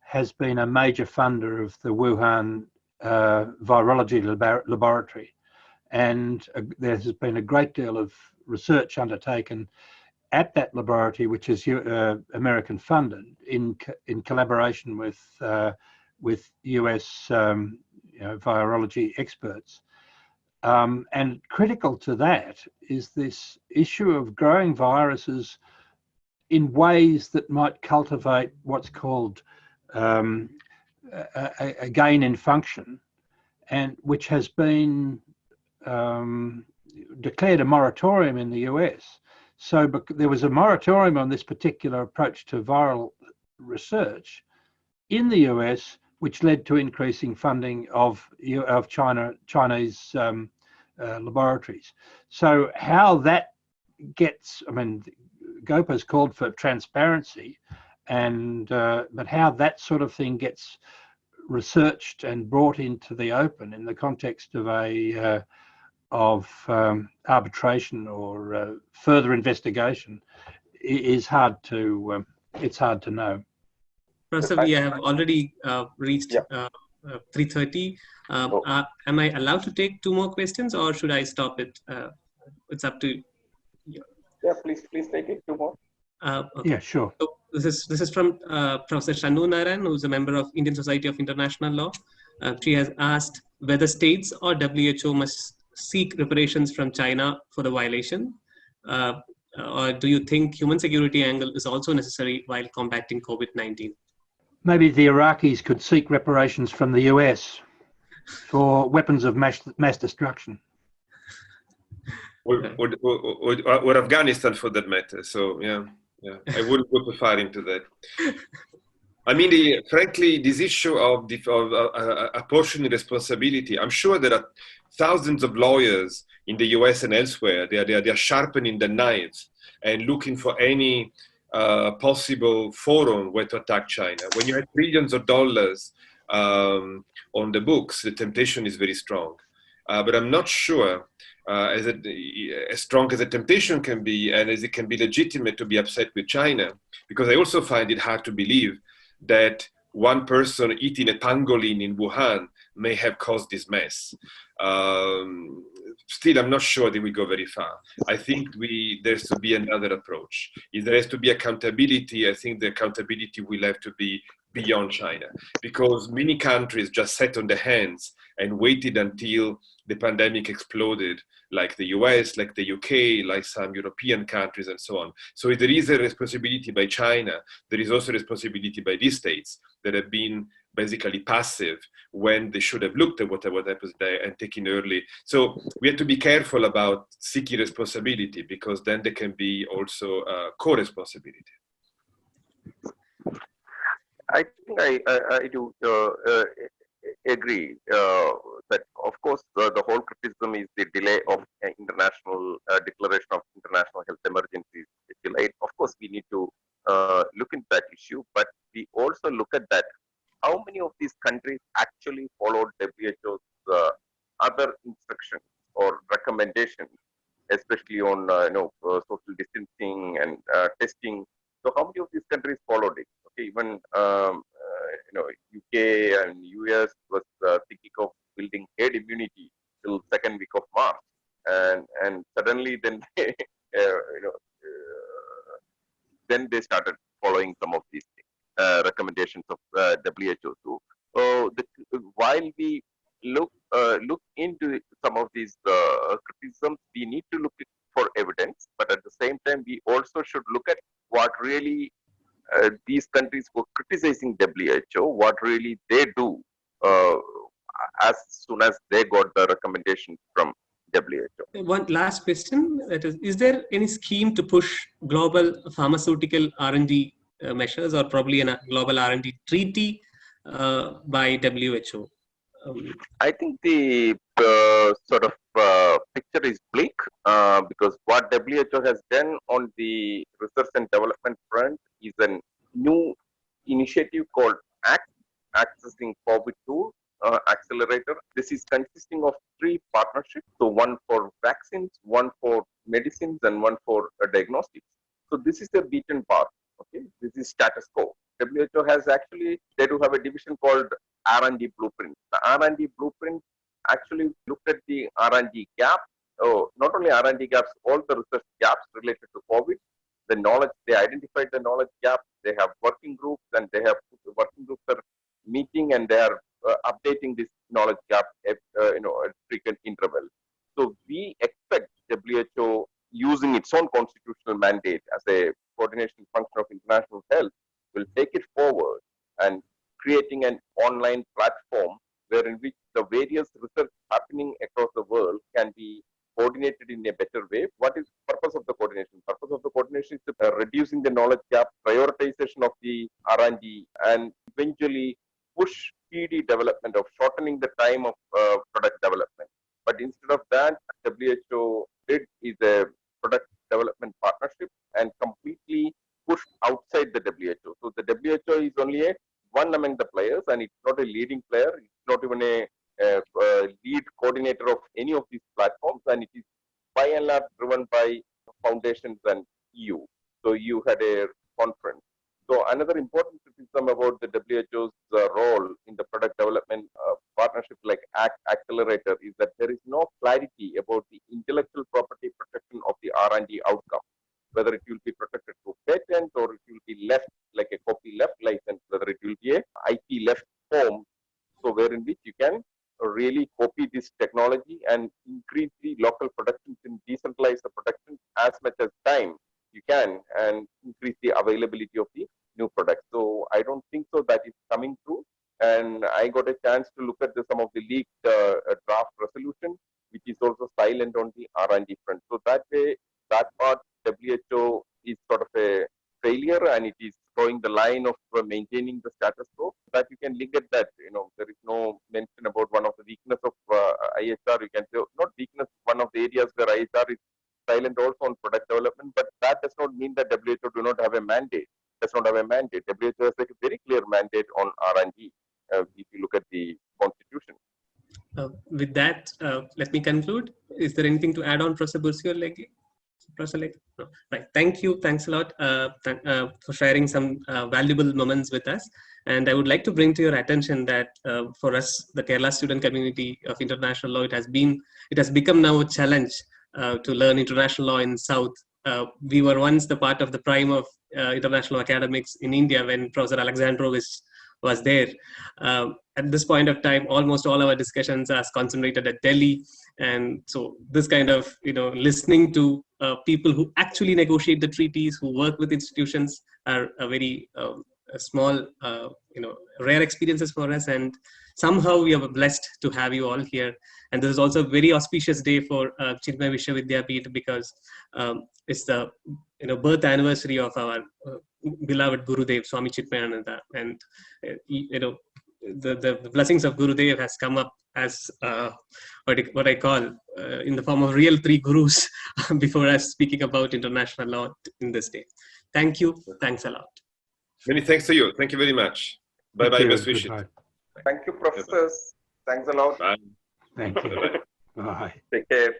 has been a major funder of the Wuhan virology laboratory, and there has been a great deal of research undertaken at that laboratory, which is American funded, in collaboration with US virology experts. And critical to that is this issue of growing viruses in ways that might cultivate what's called a gain in function, and which has been declared a moratorium in the US. So there was a moratorium on this particular approach to viral research in the US, which led to increasing funding of Chinese laboratories. So how that gets, I mean, GOPA's called for transparency, and but how that sort of thing gets researched and brought into the open in the context of arbitration or further investigation is hard to know. Professor, we have already reached 3:30. Am I allowed to take 2 more questions, or should I stop it? It's up to you. Yeah, please take it 2 more. Okay. Yeah, sure. So this is from Professor Shanu Narayan, who is a member of Indian Society of International Law. She has asked whether states or WHO must seek reparations from China for the violation, or do you think human security angle is also necessary while combating COVID-19? Maybe the Iraqis could seek reparations from the US for weapons of mass destruction. Or Afghanistan, for that matter. So yeah, I wouldn't go too far into that. I mean, frankly, this issue of apportioning responsibility, I'm sure there are thousands of lawyers in the US and elsewhere. They are sharpening the knives and looking for any possible forum where to attack China. When you have trillions of dollars on the books, the temptation is very strong. But I'm not sure as strong as the temptation can be, and as it can be legitimate to be upset with China, because I also find it hard to believe that one person eating a pangolin in Wuhan may have caused this mess. Still, I'm not sure that we go very far. I think there's to be another approach. If there has to be accountability, I think the accountability will have to be beyond China, because many countries just sat on their hands and waited until the pandemic exploded, like the US, like the UK, like some European countries, and so on. So if there is a responsibility by China, there is also a responsibility by these states that have been basically passive when they should have looked at what happens there and taken early. So we have to be careful about seeking responsibility, because then there can be also co-responsibility. I think I do agree that, of course, the whole criticism is the delay of international declaration of international health emergencies. Delayed. Of course, we need to look into that issue, but we also look at that. How many of these countries actually followed WHO's other instructions or recommendations, especially on social distancing and testing? So, how many of these countries followed it? Okay, even UK and US was thinking of building herd immunity till second week of March, and suddenly then then they started following some of these recommendations of WHO. So, while we look into some of these criticisms, we need to look for evidence, but at the same time, we also should look at what really these countries were criticizing WHO, what really they do as soon as they got the recommendation from WHO. One last question: that is there any scheme to push global pharmaceutical R&D measures, or probably a global R&D treaty by WHO? I think the sort of picture is bleak because what WHO has done on the research and development front is a new initiative called ACT, Accessing COVID Tool Accelerator. This is consisting of 3 partnerships. So one for vaccines, one for medicines, and one for diagnostics. So this is the beaten path. Okay, this is status quo. WHO has actually, they do have a division called R&D blueprint. The R&D blueprint actually looked at the R&D gap. Oh, not only R&D gaps, all the research gaps related to COVID. The knowledge, they identified the knowledge gap. They have working groups, and they have working groups are meeting, and they are updating this knowledge gap at frequent intervals. So we expect WHO, using its own constitutional mandate as a coordination function of international health, will take it forward and creating an online platform wherein which the various research happening across the world can be coordinated in a better way. What is the purpose of the coordination? Purpose of the coordination is reducing the knowledge gap, prioritization of the R&D, and eventually push speedy development of shortening the time of product development. But instead of that, WHO did is a product development partnership and completely pushed outside the WHO. So the WHO is only one among the players, and it's not a leading player. It's not even a lead coordinator of any of these platforms, and it is by and large driven by foundations and EU. So EU had a conference. So another important criticism about the WHO's role in the product development partnership like ACT Accelerator is that there is no clarity about the intellectual property protection of the R&D outcome, whether it will be protected through patent or it will be left like a copy left license, whether it will be a IP left form, so wherein which you can really copy this technology and increase the local productions and decentralize the production as much as time you can and increase the availability of the new products. So I don't think so that is coming through. And I got a chance to look at some of the leaked draft resolution, which is also silent on the R&D front. So that way, that part, WHO is sort of a failure, and it is showing the line of maintaining the status quo. That you can link at that. There is no mention about one of the weakness of IHR. You can say not weakness. One of the areas where IHR is silent also on product development, but that does not mean that WHO do not have a mandate. Does not have a mandate. WHO has like a very clear mandate on R&D. If you look at the constitution. With that, let me conclude. Is there anything to add on, Professor Bursi or Legge? No. Right. Thank you. Thanks a lot for sharing some valuable moments with us. And I would like to bring to your attention that for us, the Kerala student community of international law, it has become now a challenge to learn international law in South. We were once the part of the prime of international academics in India when Professor Alexandrovich was there. At this point of time, almost all our discussions are concentrated at Delhi. And so this kind of, listening to people who actually negotiate the treaties, who work with institutions are a very small, rare experiences for us. And somehow we are blessed to have you all here. And this is also a very auspicious day for Chinmaya Vishwavidyapeeth because it's the birth anniversary of our beloved Gurudev, Swami Chinmayananda. And, the blessings of Gurudev has come up as what I call in the form of real 3 gurus before us speaking about international law in this day. Thank you. Thanks a lot. Many thanks to you. Thank you very much. Bye-bye. Best wishes. Thank you, professors. Thanks a lot. Bye. Thank you. Bye. Take care.